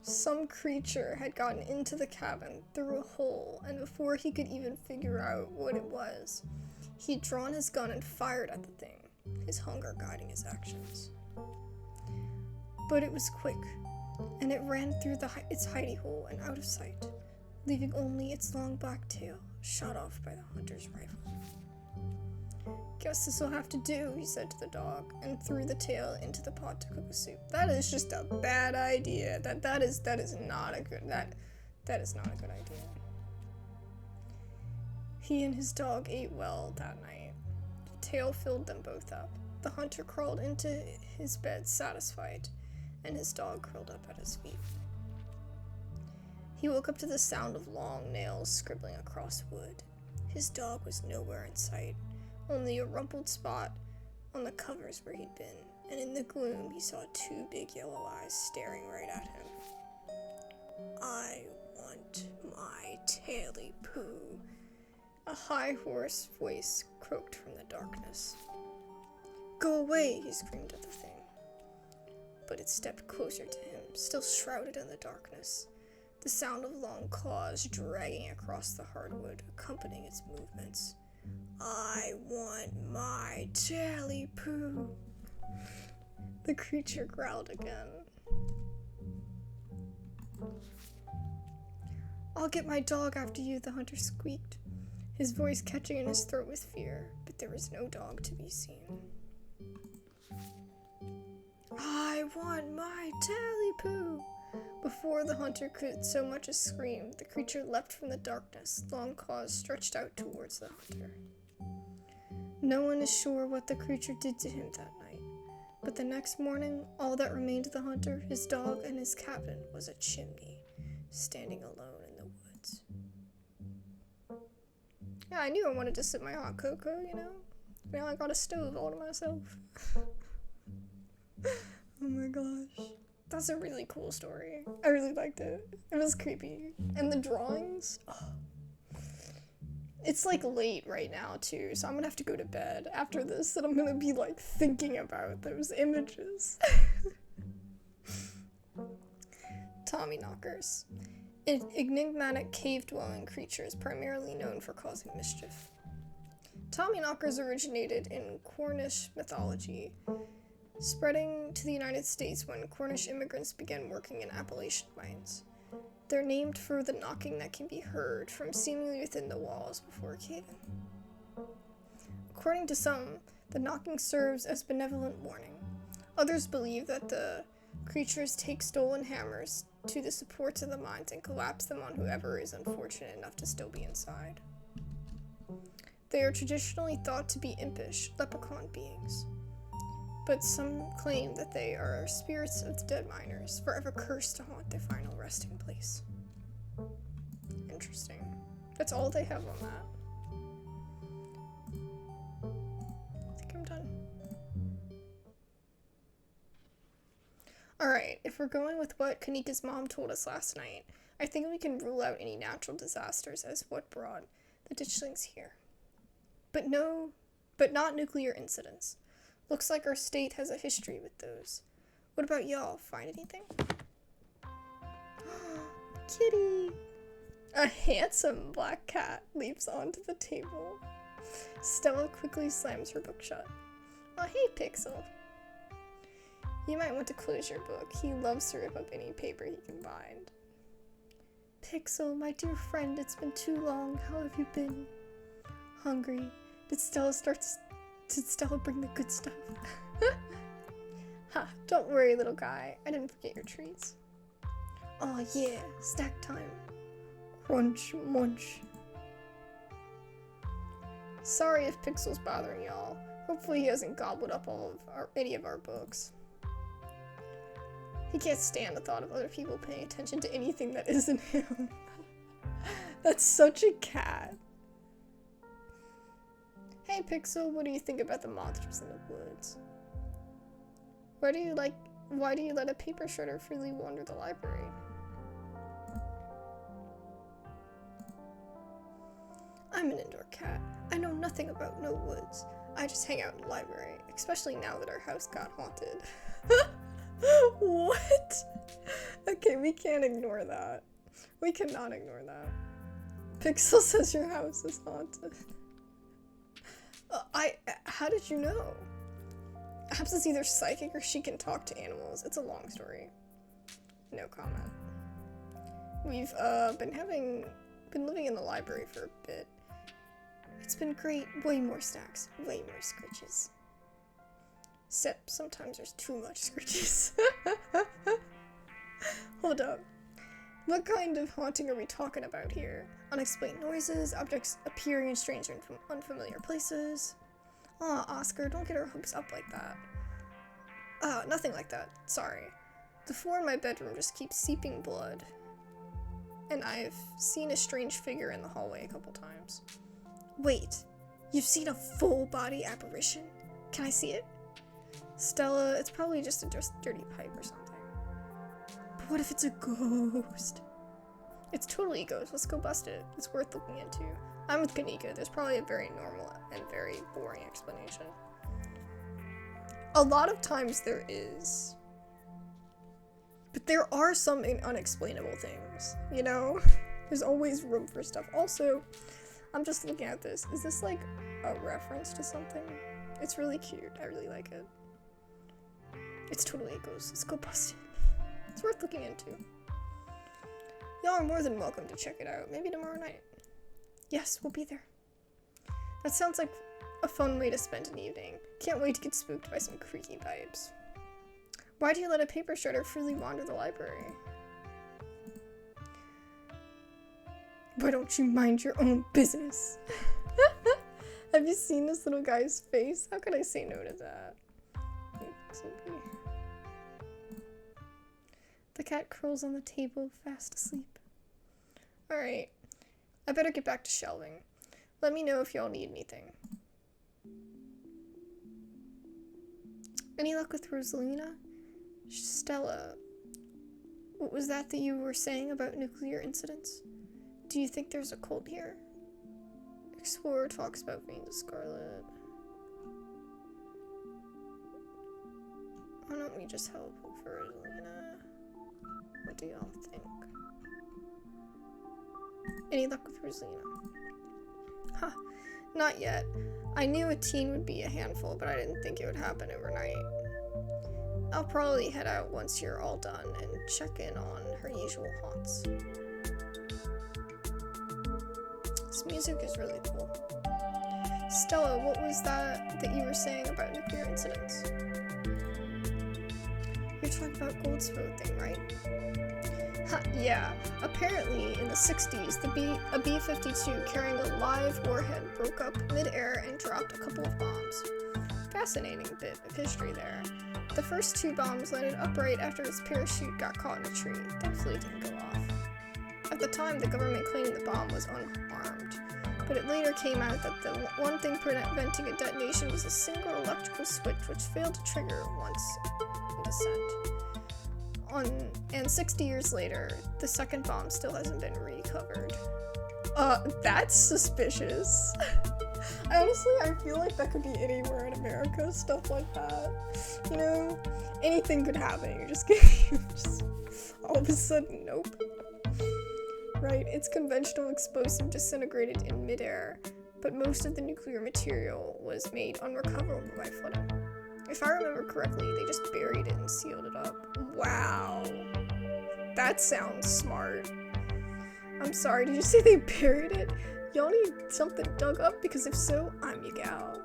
Some creature had gotten into the cabin through a hole, and before he could even figure out what it was, he'd drawn his gun and fired at the thing, his hunger guiding his actions. But it was quick, and it ran through its hidey hole and out of sight, leaving only its long black tail shot off by the hunter's rifle. Guess this'll have to do, he said to the dog, and threw the tail into the pot to cook a soup. That is just a bad idea. That is not a good idea. He and his dog ate well that night. The tail filled them both up. The hunter crawled into his bed satisfied, and his dog curled up at his feet. He woke up to the sound of long nails scribbling across wood. His dog was nowhere in sight, only a rumpled spot on the covers where he'd been, and in the gloom he saw two big yellow eyes staring right at him. "I want my taily poo," a high, hoarse voice croaked from the darkness. "Go away," he screamed at the thing. But it stepped closer to him, still shrouded in the darkness, the sound of long claws dragging across the hardwood, accompanying its movements. "I want my taily poo." The creature growled again. "I'll get my dog after you," the hunter squeaked, his voice catching in his throat with fear, but there was no dog to be seen. "I want my taily poo." Before the hunter could so much as scream, the creature leapt from the darkness, long claws stretched out towards the hunter. No one is sure what the creature did to him that night, but the next morning, all that remained of the hunter, his dog, and his cabin was a chimney, standing alone in the woods. Yeah, I knew I wanted to sip my hot cocoa, you know? Now I got a stove all to myself. Oh my gosh. That's a really cool story. I really liked it. It was creepy. And the drawings, oh. It's like late right now too, so I'm gonna have to go to bed after this, and I'm gonna be like thinking about those images. Tommy knockers. Enigmatic cave-dwelling creatures primarily known for causing mischief. Tommy knockers originated in Cornish mythology, spreading to the United States when Cornish immigrants began working in Appalachian mines. They're named for the knocking that can be heard from seemingly within the walls before a cave-in. According to some, the knocking serves as benevolent warning. Others believe that the creatures take stolen hammers to the supports of the mines and collapse them on whoever is unfortunate enough to still be inside. They are traditionally thought to be impish, leprechaun beings, but some claim that they are spirits of the dead miners, forever cursed to haunt their final resting place. Interesting. That's all they have on that. I think I'm done. Alright, if we're going with what Kanika's mom told us last night, I think we can rule out any natural disasters as what brought the ditchlings here. But not nuclear incidents. Looks like our state has a history with those. What about y'all? Find anything? Kitty! A handsome black cat leaps onto the table. Stella quickly slams her book shut. Oh, hey, Pixel. You might want to close your book. He loves to rip up any paper he can find. Pixel, my dear friend, it's been too long. How have you been? Hungry. Did Stella bring the good stuff? Ha, don't worry, little guy. I didn't forget your treats. Oh yeah, snack time. Crunch, munch. Sorry if Pixel's bothering y'all. Hopefully he hasn't gobbled up any of our books. He can't stand the thought of other people paying attention to anything that isn't him. That's such a cat. Hey Pixel, what do you think about the monsters in the woods? Why do you let a paper shredder freely wander the library? I'm an indoor cat. I know nothing about no woods. I just hang out in the library, especially now that our house got haunted. What? Okay, we can't ignore that. We cannot ignore that. Pixel says your house is haunted. How did you know? Perhaps it's either psychic or she can talk to animals. It's a long story. No comment. We've been living in the library for a bit. It's been great. Way more snacks. Way more scritches. Except sometimes there's too much scritches. Hold up. What kind of haunting are we talking about here? Unexplained noises, objects appearing in strange and unfamiliar places. Aw, Oscar, don't get our hopes up like that. Nothing like that. Sorry. The floor in my bedroom just keeps seeping blood. And I've seen a strange figure in the hallway a couple times. Wait, you've seen a full-body apparition? Can I see it? Stella, it's probably just a dirty pipe or something. But what if it's a ghost? It's totally a ghost. Let's go bust it. It's worth looking into. I'm with Kanika. There's probably a very normal and very boring explanation. A lot of times there is. But there are some unexplainable things, you know? There's always room for stuff. Also, I'm just looking at this. Is this like a reference to something? It's really cute. I really like it. It's totally a ghost. Let's go bust it. It's worth looking into. Y'all are more than welcome to check it out. Maybe tomorrow night. Yes, we'll be there. That sounds like a fun way to spend an evening. Can't wait to get spooked by some creaky pipes. Why do you let a paper shredder freely wander the library? Why don't you mind your own business? Have you seen this little guy's face? How could I say no to that? The cat curls on the table, fast asleep. Alright, I better get back to shelving. Let me know if y'all need anything. Any luck with Rosalina? Stella, what was that you were saying about nuclear incidents? Do you think there's a cult here? Explorer talks about being the Scarlet. Why don't we just help for Rosalina? What do y'all think? Any luck with Rosalina? Huh, not yet. I knew a teen would be a handful, but I didn't think it would happen overnight. I'll probably head out once you're all done and check in on her usual haunts. This music is really cool. Stella, what was that you were saying about nuclear incidents? You're talking about Goldspoon thing, right? Yeah. Apparently, in the 60s, a B-52 carrying a live warhead broke up mid-air and dropped a couple of bombs. Fascinating bit of history there. The first two bombs landed upright after its parachute got caught in a tree. Thankfully, it didn't go off. At the time, the government claimed the bomb was unarmed, but it later came out that the one thing preventing a detonation was a single electrical switch which failed to trigger once in descent. And 60 years later, the second bomb still hasn't been recovered. That's suspicious. Honestly, I feel like that could be anywhere in America, stuff like that. You know, anything could happen. You're just getting, just all of a sudden, nope. Right, it's conventional explosive disintegrated in midair, but most of the nuclear material was made unrecoverable by flooding. If I remember correctly, they just buried it and sealed it up. Wow. That sounds smart. I'm sorry, did you say they buried it? Y'all need something dug up? Because if so, I'm your gal.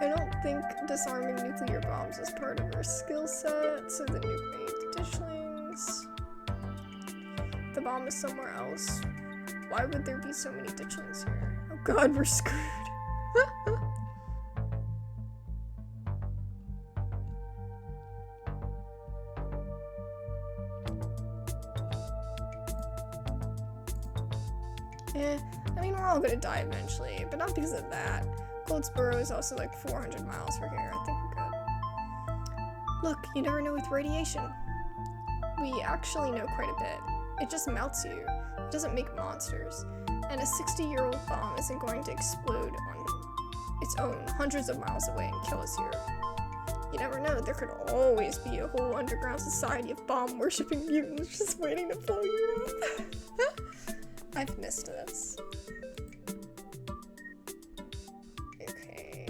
I don't think disarming nuclear bombs is part of our skill set, so the nuke made ditchlings. The bomb is somewhere else. Why would there be so many ditchlings here? Oh god, we're screwed. I mean, we're all gonna die eventually, but not because of that. Goldsboro is also like 400 miles from here. I think we're good. Look, you never know with radiation. We actually know quite a bit. It just melts you. It doesn't make monsters. And a 60-year-old bomb isn't going to explode on its own hundreds of miles away and kill us here. You never know, there could always be a whole underground society of bomb-worshipping mutants just waiting to blow you up. I've missed this. Okay.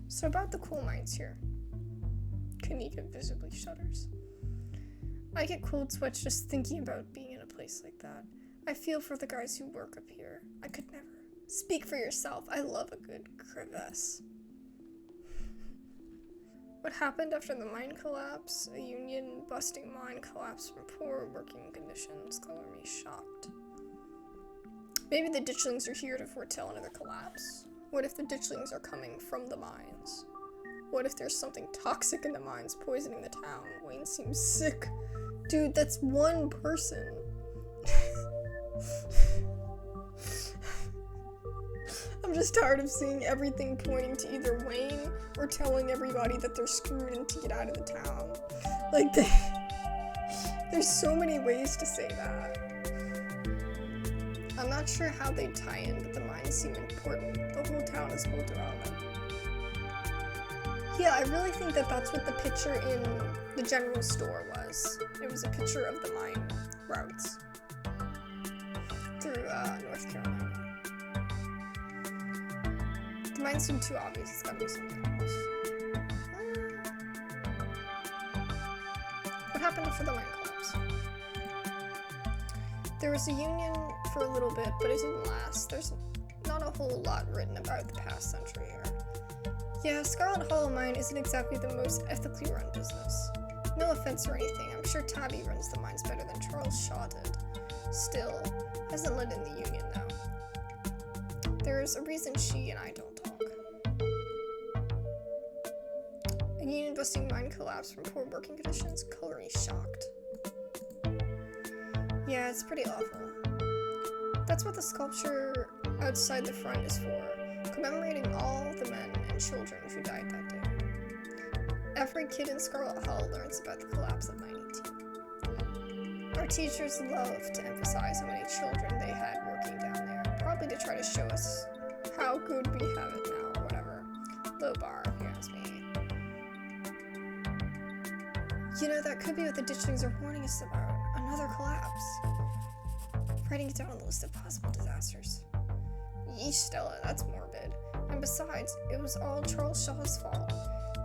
So about the coal mines here. Kanika visibly shudders. I get cold sweats just thinking about being in a place like that. I feel for the guys who work up here. I could never. Speak for yourself. I love a good crevasse. What happened after the mine collapse? A union-busting mine collapsed from poor working conditions. Color me shocked. Maybe the ditchlings are here to foretell another collapse. What if the ditchlings are coming from the mines? What if there's something toxic in the mines poisoning the town? Wayne seems sick. Dude, that's one person. I'm just tired of seeing everything pointing to either Wayne or telling everybody that they're screwed and to get out of the town. Like, there's so many ways to say that. I'm not sure how they tie in, but the mines seem important. The whole town is built around them. Yeah, I really think that that's what the picture in the general store was. It was a picture of the mine routes through North Carolina. The mine seemed too obvious. It's gotta be something else. What happened after the mine collapse? There was a union for a little bit, but it didn't last. There's not a whole lot written about the past century here. Yeah, Scarlet Hollow Mine isn't exactly the most ethically run business. No offense or anything, I'm sure Tabby runs the mines better than Charles Shaw did. Still, hasn't led in the union though. There's a reason she and I don't talk. A union-busting mine collapse from poor working conditions? Color me shocked. Yeah, it's pretty awful. That's what the sculpture outside the front is for, commemorating all the men and children who died that day. Every kid in Scarlet Hollow learns about the collapse of 92. Our teachers love to emphasize how many children they had working down there, probably to try to show us how good we have it now, or whatever. Low bar, if you ask me. You know, that could be what the ditchlings are warning us about. Another collapse. Writing it down on the list of possible disasters. Yeesh, Stella, that's morbid. And besides, it was all Charles Shaw's fault.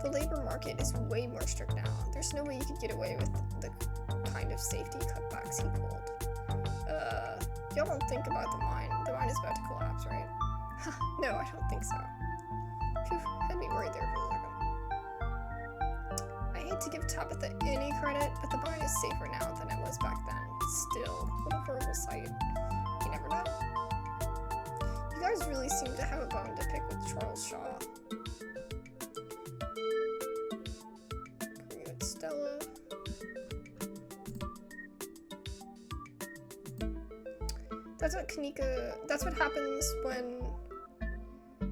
The labor market is way more strict now. There's no way you could get away with the kind of safety cutbacks he pulled. Y'all don't think about the mine. The mine is about to collapse, right? No, I don't think so. Phew, had me worried there for a second. I hate to give Tabitha any credit, but the mine is safer now than it was back then. Still, what a horrible sight. You never know. You guys really seem to have a bone to pick with Charles Shaw. Agree with Stella. That's what happens when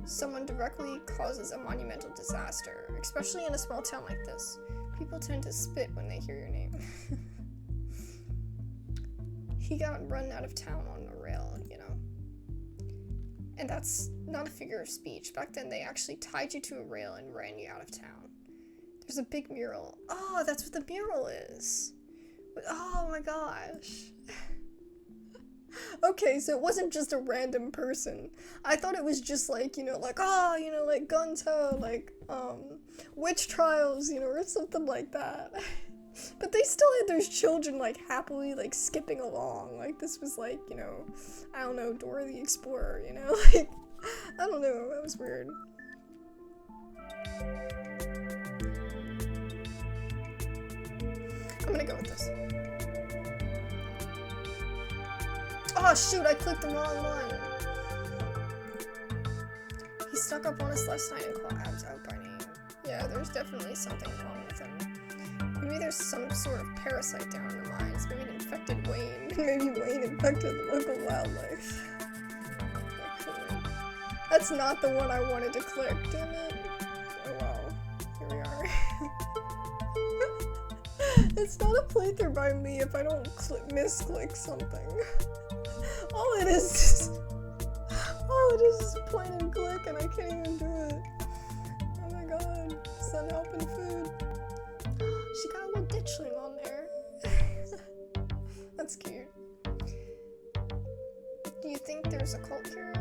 someone directly causes a monumental disaster, especially in a small town like this. People tend to spit when they hear your name. He got run out of town on a rail, you know. And that's not a figure of speech. Back then, they actually tied you to a rail and ran you out of town. There's a big mural. Oh, that's what the mural is. Oh my gosh. Okay, so it wasn't just a random person. I thought it was just like, like, oh, like guns ho, like, witch trials, or something like that. But they still had those children, like, happily, like, skipping along. Like, this was like, I don't know, Dora the Explorer, like, I don't know, that was weird. I'm gonna go with this. Oh shoot, I clicked the wrong one. He stuck up on us last night and called Abs out by name. Yeah, there's definitely something wrong with him. Maybe there's some sort of parasite down in the mines. Maybe it infected Wayne. Maybe Wayne infected the local wildlife. Okay. That's not the one I wanted to click, damn it. Oh well, here we are. It's not a playthrough by me if I don't misclick something. All it is point and click, and I can't even do it. Oh my god, send help and food. She got a little ditchling on there. That's cute. Do you think there's a cult here?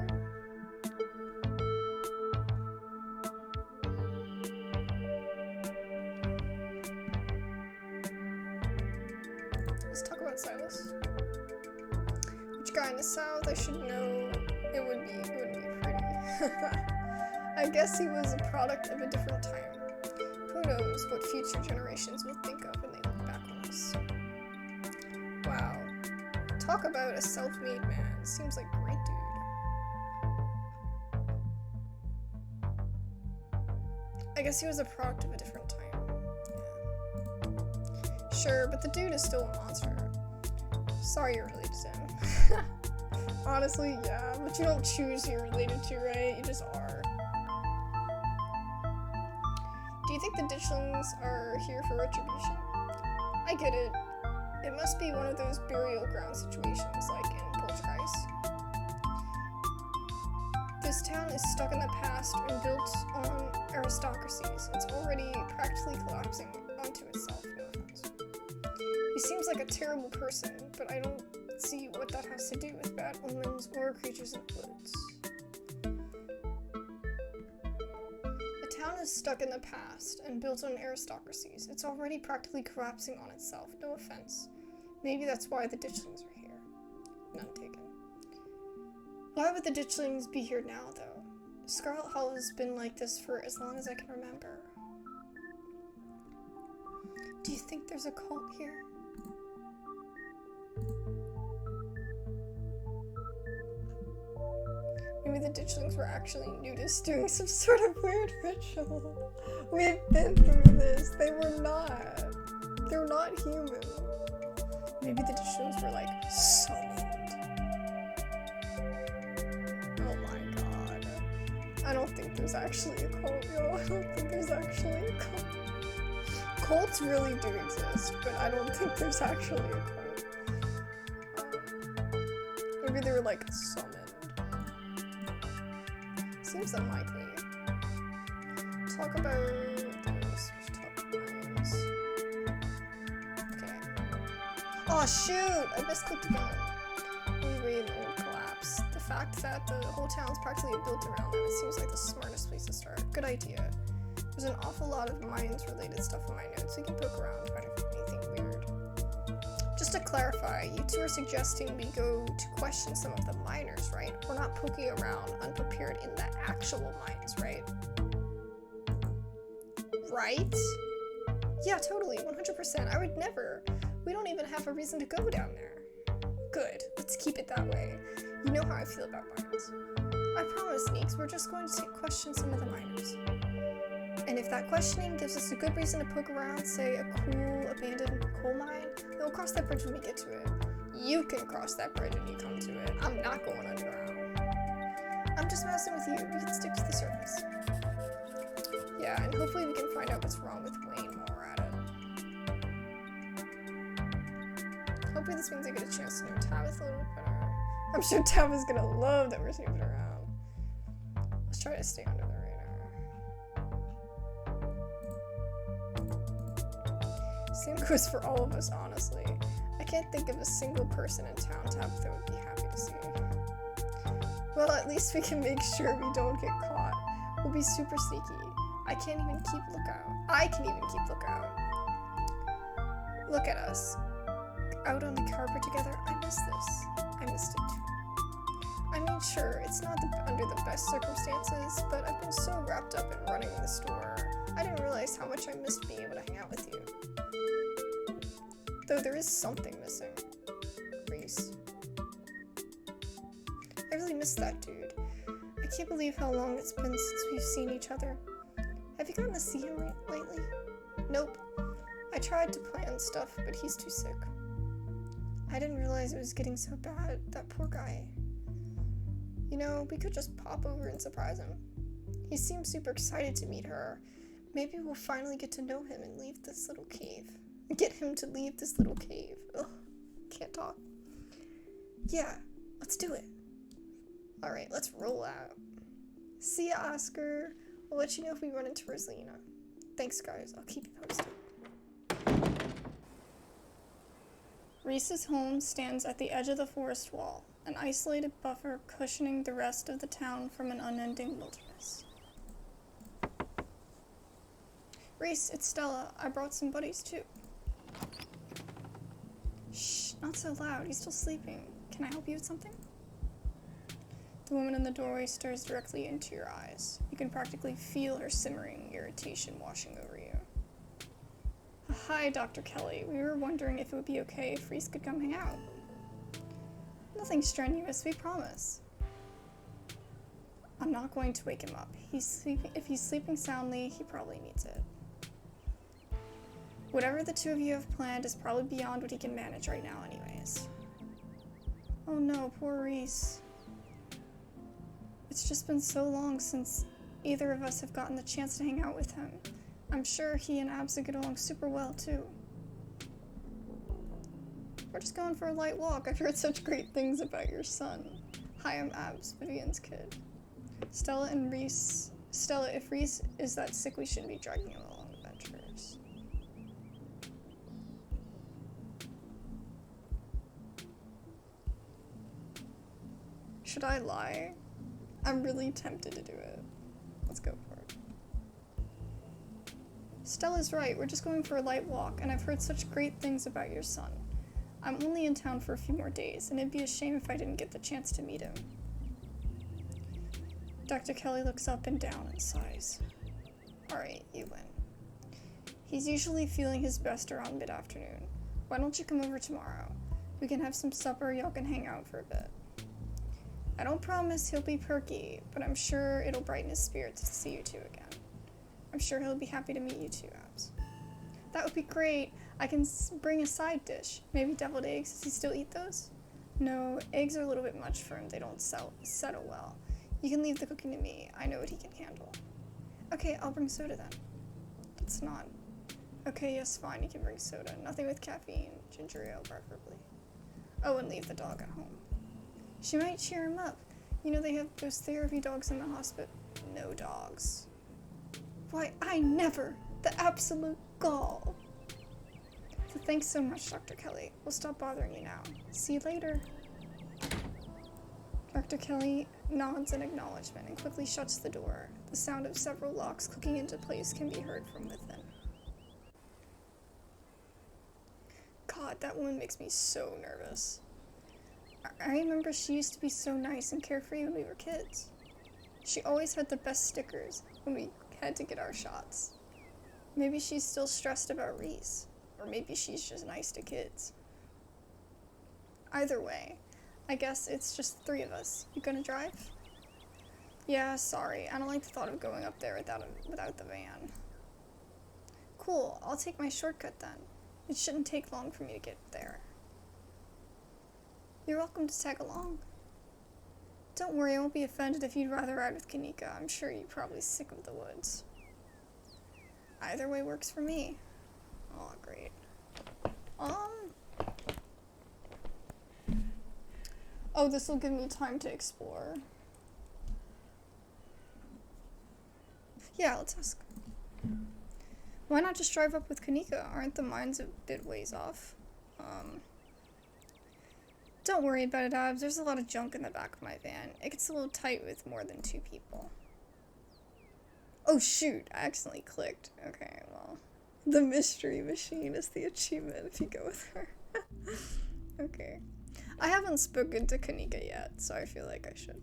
Let's talk about Silas. Which guy in the south? I should know. It wouldn't be pretty. I guess he was a product of a different time. Who knows what future generations will think of when they look back on us. Wow. Talk about a self-made man. Seems like a great dude. I guess he was a product of a different time. Yeah. Sure, but the dude is still a monster. Sorry you're related to him. Honestly, yeah, but you don't choose who you're related to, right? You just are. Do you think the ditchlings are here for retribution? I get it. It must be one of those burial ground situations, like in Poltergeist. This town is stuck in the past and built on aristocracies. It's already practically collapsing onto itself, no offense. He seems like a terrible person, but I don't see what that has to do with bad omens or creatures in the woods. The town is stuck in the past and built on aristocracies. It's already practically collapsing on itself, no offense. Maybe that's why the ditchlings are here. None taken. Why would the ditchlings be here now, though? Scarlet Hollow has been like this for as long as I can remember. Do you think there's a cult here? Maybe the ditchlings were actually nudists doing some sort of weird ritual. We've been through this. They were not. They're not human. Maybe the ditchlings were like summoned. Oh my god. I don't think there's actually a cult, yo. I don't think there's actually a cult. Cults really do exist, but I don't think there's actually a cult. Maybe they were like summoned. Seems unlikely. Talk about those. Mines. Okay. Oh shoot! I misclicked again. Reread the old collapse. The fact that the whole town is practically built around them, it seems like the smartest place to start. Good idea. There's an awful lot of mines-related stuff in my notes, so you can poke around, try to find anything weird. Just to clarify, you two are suggesting we go to question some of the miners, right? We're not poking around unprepared in the actual mines, right? Right? Yeah, totally, 100%. I would never. We don't even have a reason to go down there. Good, let's keep it that way. You know how I feel about mines. I promise, Sneaks, we're just going to question some of the miners. And if that questioning gives us a good reason to poke around, say a cool abandoned coal mine, then we'll cross that bridge when we get to it. You can cross that bridge when you come to it. I'm not going underground. I'm just messing with you. We can stick to the surface. Yeah, and hopefully we can find out what's wrong with Wayne while we're at it. Hopefully this means I get a chance to know Tabitha a little better. I'm sure Tabitha's gonna love that we're snooping around. Let's try to stay under the radar. Same goes for all of us, honestly. I can't think of a single person in town Tabitha would be happy to to see. Well, at least we can make sure we don't get caught. We'll be super sneaky. I can't even keep lookout. I can even keep lookout. Look at us. Out on the carpet together. I miss this. I missed it too. I mean, sure, it's not under the best circumstances, but I've been so wrapped up in running the store, I didn't realize how much I missed being able to hang out with you. Though there is something missing. Reese. I really miss that dude. I can't believe how long it's been since we've seen each other. Have you gotten to see him lately? Nope. I tried to plan stuff, but he's too sick. I didn't realize it was getting so bad. That poor guy. You know, we could just pop over and surprise him. He seems super excited to meet her. Maybe we'll finally get to know him and leave this little cave. Get him to leave this little cave. Ugh, can't talk. Yeah, let's do it. Alright, let's roll out. See ya, Oscar. We'll let you know if we run into Rosalina. Thanks, guys. I'll keep you posted. Reese's home stands at the edge of the forest wall, an isolated buffer cushioning the rest of the town from an unending wilderness. Reese, it's Stella. I brought some buddies too. Shh, not so loud. He's still sleeping. Can I help you with something? The woman in the doorway stares directly into your eyes. You can practically feel her simmering irritation washing over you. Hi, Dr. Kelly. We were wondering if it would be okay if Reese could come hang out. Nothing strenuous, we promise. I'm not going to wake him up. If he's sleeping soundly, he probably needs it. Whatever the two of you have planned is probably beyond what he can manage right now anyways. Oh no, poor Reese. It's just been so long since either of us have gotten the chance to hang out with him. I'm sure he and Abs would get along super well too. We're just going for a light walk. I've heard such great things about your son. Hi, I'm Abs, Vivian's kid. Stella, if Reese is that sick, we shouldn't be dragging him along adventures. Should I lie? I'm really tempted to do it. Let's go for it. Stella's right, we're just going for a light walk, and I've heard such great things about your son. I'm only in town for a few more days, and it'd be a shame if I didn't get the chance to meet him. Dr. Kelly looks up and down and sighs. Alright, you win. He's usually feeling his best around mid-afternoon. Why don't you come over tomorrow? We can have some supper, y'all can hang out for a bit. I don't promise he'll be perky, but I'm sure it'll brighten his spirits to see you two again. I'm sure he'll be happy to meet you two, Abs. That would be great. I can bring a side dish. Maybe deviled eggs. Does he still eat those? No, eggs are a little bit much for him. They don't settle well. You can leave the cooking to me. I know what he can handle. Okay, I'll bring soda then. That's not... Okay, yes, fine. You can bring soda. Nothing with caffeine. Ginger ale, preferably. Oh, and leave the dog at home. She might cheer him up. You know they have those therapy dogs in the hospital. No dogs. Why, I never! The absolute gall! So thanks so much, Dr. Kelly. We'll stop bothering you now. See you later. Dr. Kelly nods in acknowledgement and quickly shuts the door. The sound of several locks clicking into place can be heard from within. God, that woman makes me so nervous. I remember she used to be so nice and carefree when we were kids. She always had the best stickers when we had to get our shots. Maybe she's still stressed about Reese, or maybe she's just nice to kids. Either way, I guess it's just the three of us. You gonna drive? Yeah, sorry. I don't like the thought of going up there without the van. Cool, I'll take my shortcut then. It shouldn't take long for me to get there. You're welcome to tag along. Don't worry, I won't be offended if you'd rather ride with Kanika. I'm sure you're probably sick of the woods. Either way works for me. Oh, great. Oh, this will give me time to explore. Yeah, let's ask. Why not just drive up with Kanika? Aren't the mines a bit ways off? Don't worry about it, Abs. There's a lot of junk in the back of my van. It gets a little tight with more than 2 people. Oh shoot, I accidentally clicked. Okay, well. The mystery machine is the achievement if you go with her. Okay. I haven't spoken to Kanika yet, so I feel like I should.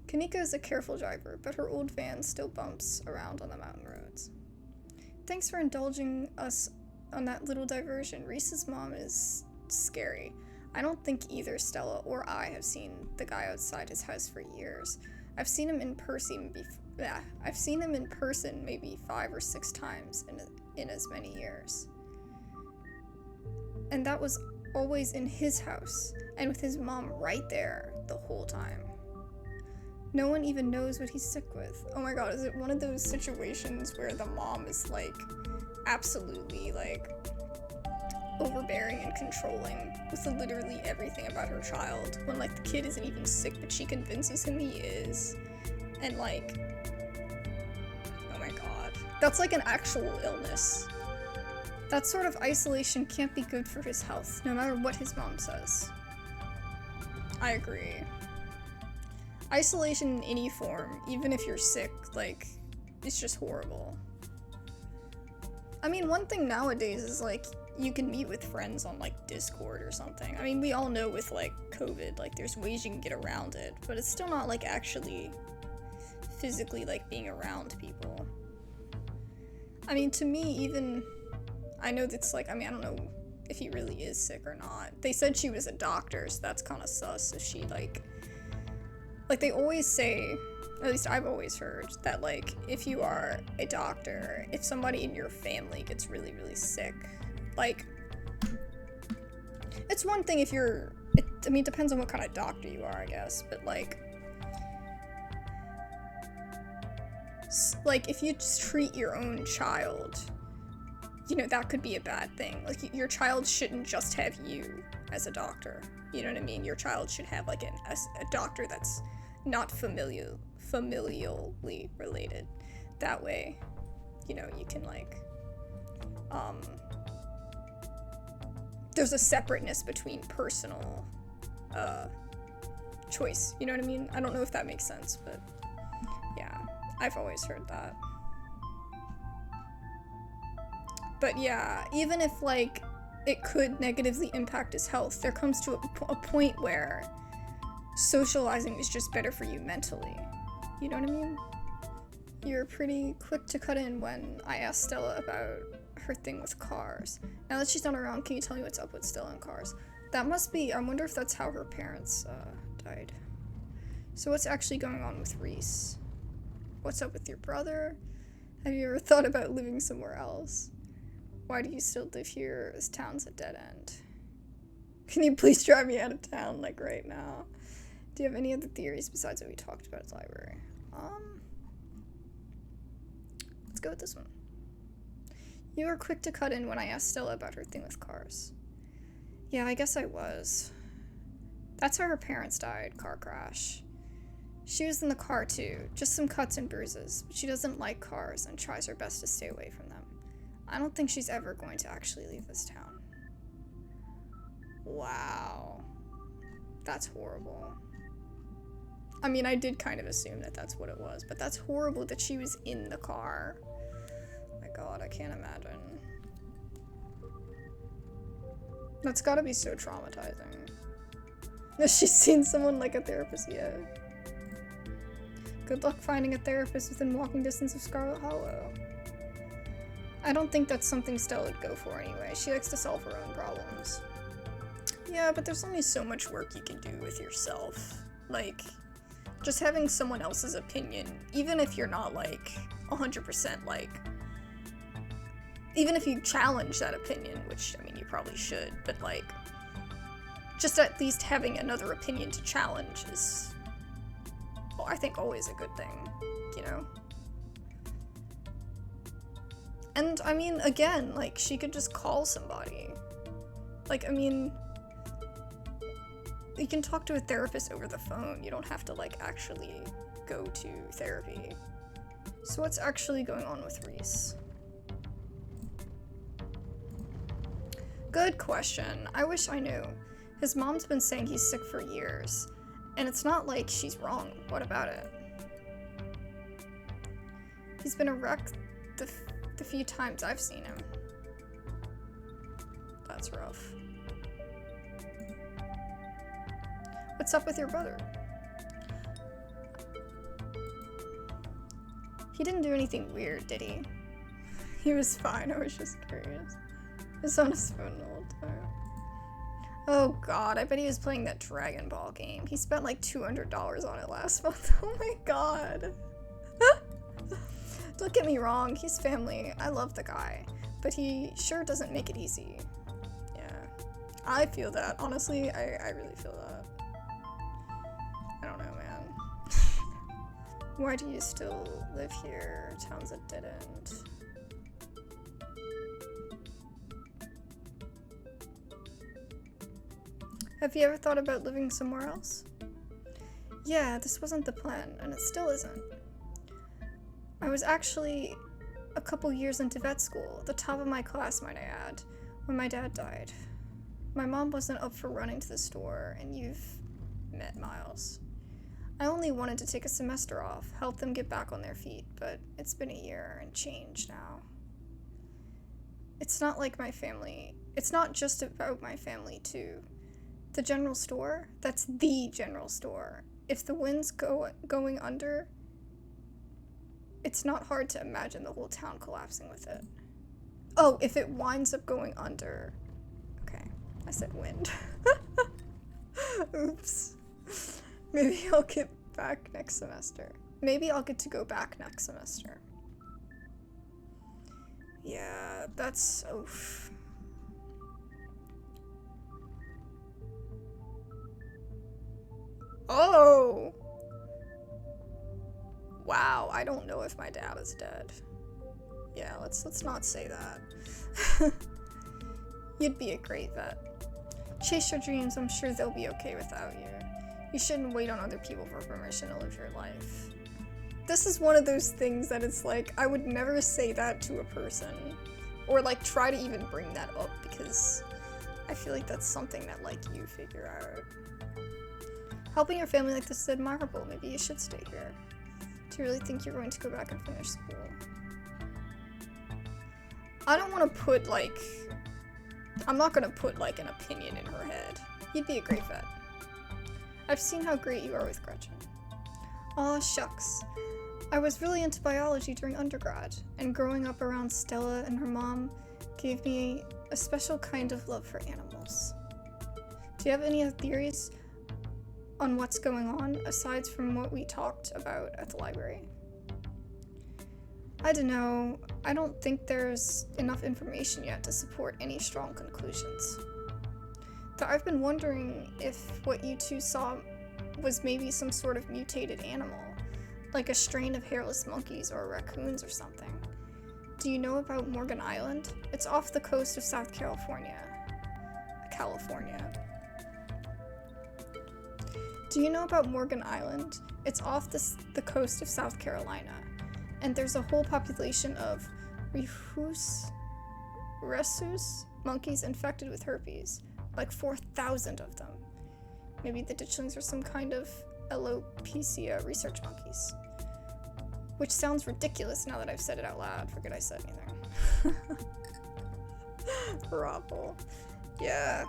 Kanika is a careful driver, but her old van still bumps around on the mountain roads. Thanks for indulging us on that little diversion. Reese's mom is scary. I don't think either Stella or I have seen the guy outside his house for years. I've seen him in person maybe 5 or 6 times in as many years. And that was always in his house, and with his mom right there the whole time. No one even knows what he's sick with. Oh my god, is it one of those situations where the mom is like absolutely like overbearing and controlling with literally everything about her child, when like the kid isn't even sick but she convinces him he is, and like, oh my god, that's like an actual illness. That sort of isolation can't be good for his health, no matter what his mom says. I agree. Isolation in any form, even if you're sick, like, it's just horrible. I mean, one thing nowadays is, like, you can meet with friends on, like, Discord or something. I mean, we all know with, like, COVID, like, there's ways you can get around it, but it's still not, like, actually physically, like, being around people. I mean, to me, even, I know that's, like, I mean, I don't know if he really is sick or not. They said she was a doctor, so that's kind of sus if she, like, they always say, at least I've always heard, that, like, if you are a doctor, if somebody in your family gets really, really sick, like, it's one thing if you're, I mean, it depends on what kind of doctor you are, I guess, but, like, if you just treat your own child, you know, that could be a bad thing. Like, your child shouldn't just have you as a doctor, you know what I mean? Your child should have, like, a doctor that's not familially related. That way, you know, you can, like, there's a separateness between personal, choice, you know what I mean? I don't know if that makes sense, but, yeah, I've always heard that. But yeah, even if, like, it could negatively impact his health, there comes to a point where socializing is just better for you mentally. You know what I mean? You're pretty quick to cut in when I asked Stella about her thing with cars. Now that she's not around, can you tell me what's up with Stella and cars? That must be, I wonder if that's how her parents died. So what's actually going on with Reese? What's up with your brother? Have you ever thought about living somewhere else? Why do you still live here? This town's a dead end. Can you please drive me out of town, like, right now? Do you have any other theories besides what we talked about at the library? Let's go with this one. You were quick to cut in when I asked Stella about her thing with cars. Yeah, I guess I was. That's how her parents died, car crash. She was in the car too, just some cuts and bruises, but she doesn't like cars and tries her best to stay away from them. I don't think she's ever going to actually leave this town. Wow. That's horrible. I mean, I did kind of assume that that's what it was, but that's horrible that she was in the car. My god, I can't imagine. That's gotta be so traumatizing. Has she seen someone like a therapist yet? Good luck finding a therapist within walking distance of Scarlet Hollow. I don't think that's something Stella would go for anyway. She likes to solve her own problems. Yeah, but there's only so much work you can do with yourself. Like, just having someone else's opinion, even if you're not, like, 100%, like, even if you challenge that opinion, which, I mean, you probably should, but, like, just at least having another opinion to challenge is, well, I think always a good thing, you know? And, I mean, again, like, she could just call somebody. Like, I mean, you can talk to a therapist over the phone. You don't have to, like, actually go to therapy. So what's actually going on with Reese? Good question. I wish I knew. His mom's been saying he's sick for years, and it's not like she's wrong. What about it? He's been a wreck the few times I've seen him. That's rough. What's up with your brother? He didn't do anything weird, did he? He was fine, I was just curious. He was on his phone the whole time. Oh god, I bet he was playing that Dragon Ball game. He spent like $200 on it last month. Oh my god. Don't get me wrong, he's family. I love the guy. But he sure doesn't make it easy. Yeah. I feel that. Honestly, I really feel that. I don't know, man. Why do you still live here? Townsend didn't. Have you ever thought about living somewhere else? Yeah, this wasn't the plan, and it still isn't. I was actually a couple years into vet school, the top of my class, might I add, when my dad died. My mom wasn't up for running to the store, and you've met Miles. I only wanted to take a semester off, help them get back on their feet, but it's been a year and change now. It's not like my family. It's not just about my family, too. The general store? That's the general store. If the wind's going under, it's not hard to imagine the whole town collapsing with it. Oh, if it winds up going under. Okay, I said wind. Oops. Maybe I'll get back next semester. Maybe I'll get to go back next semester. Yeah, that's... oof. Oh! Wow, I don't know if my dad is dead. Yeah, let's not say that. You'd be a great vet. Chase your dreams, I'm sure they'll be okay without you. You shouldn't wait on other people for permission to live your life. This is one of those things that it's like, I would never say that to a person. Or like try to even bring that up because I feel like that's something that like you figure out. Helping your family like this is admirable. Maybe you should stay here. Do you really think you're going to go back and finish school? I don't want to put like... I'm not going to put like an opinion in her head. You'd be a great vet. I've seen how great you are with Gretchen. Aw, shucks. I was really into biology during undergrad, and growing up around Stella and her mom gave me a special kind of love for animals. Do you have any theories on what's going on, aside from what we talked about at the library? I don't know. I don't think there's enough information yet to support any strong conclusions. Though I've been wondering if what you two saw was maybe some sort of mutated animal, like a strain of hairless monkeys or raccoons or something. Do you know about Morgan Island? It's off the coast of South California. Do you know about Morgan Island? It's off the coast of South Carolina, and there's a whole population of rhesus monkeys infected with herpes, like 4,000 of them. Maybe the ditchlings are some kind of alopecia research monkeys. Which sounds ridiculous now that I've said it out loud. Forget I said anything. Raffle. Yeah,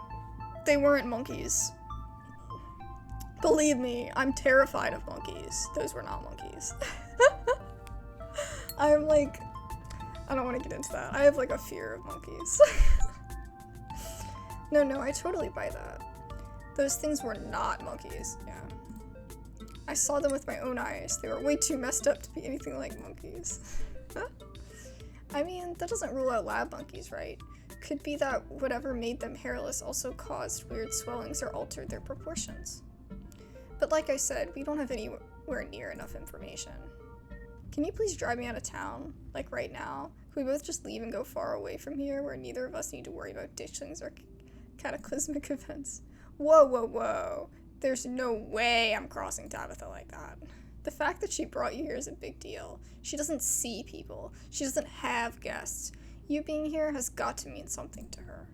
they weren't monkeys. Believe me, I'm terrified of monkeys. Those were not monkeys. I'm like, I don't want to get into that. I have like a fear of monkeys. No, I totally buy that. Those things were not monkeys, yeah. I saw them with my own eyes. They were way too messed up to be anything like monkeys. I mean, that doesn't rule out lab monkeys, right? Could be that whatever made them hairless also caused weird swellings or altered their proportions. But like I said, we don't have anywhere near enough information. Can you please drive me out of town? Like right now? Can we both just leave and go far away from here where neither of us need to worry about ditchlings or cataclysmic events? Whoa. There's no way I'm crossing Tabitha like that. The fact that she brought you here is a big deal. She doesn't see people. She doesn't have guests. You being here has got to mean something to her.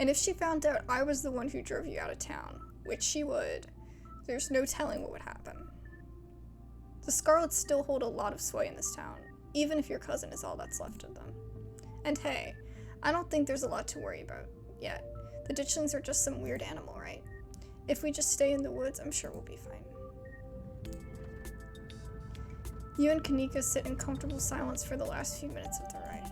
And if she found out I was the one who drove you out of town, which she would, there's no telling what would happen. The Scarlets still hold a lot of sway in this town, even if your cousin is all that's left of them. And hey, I don't think there's a lot to worry about yet. The ditchlings are just some weird animal, right? If we just stay in the woods, I'm sure we'll be fine. You and Kanika sit in comfortable silence for the last few minutes of the ride.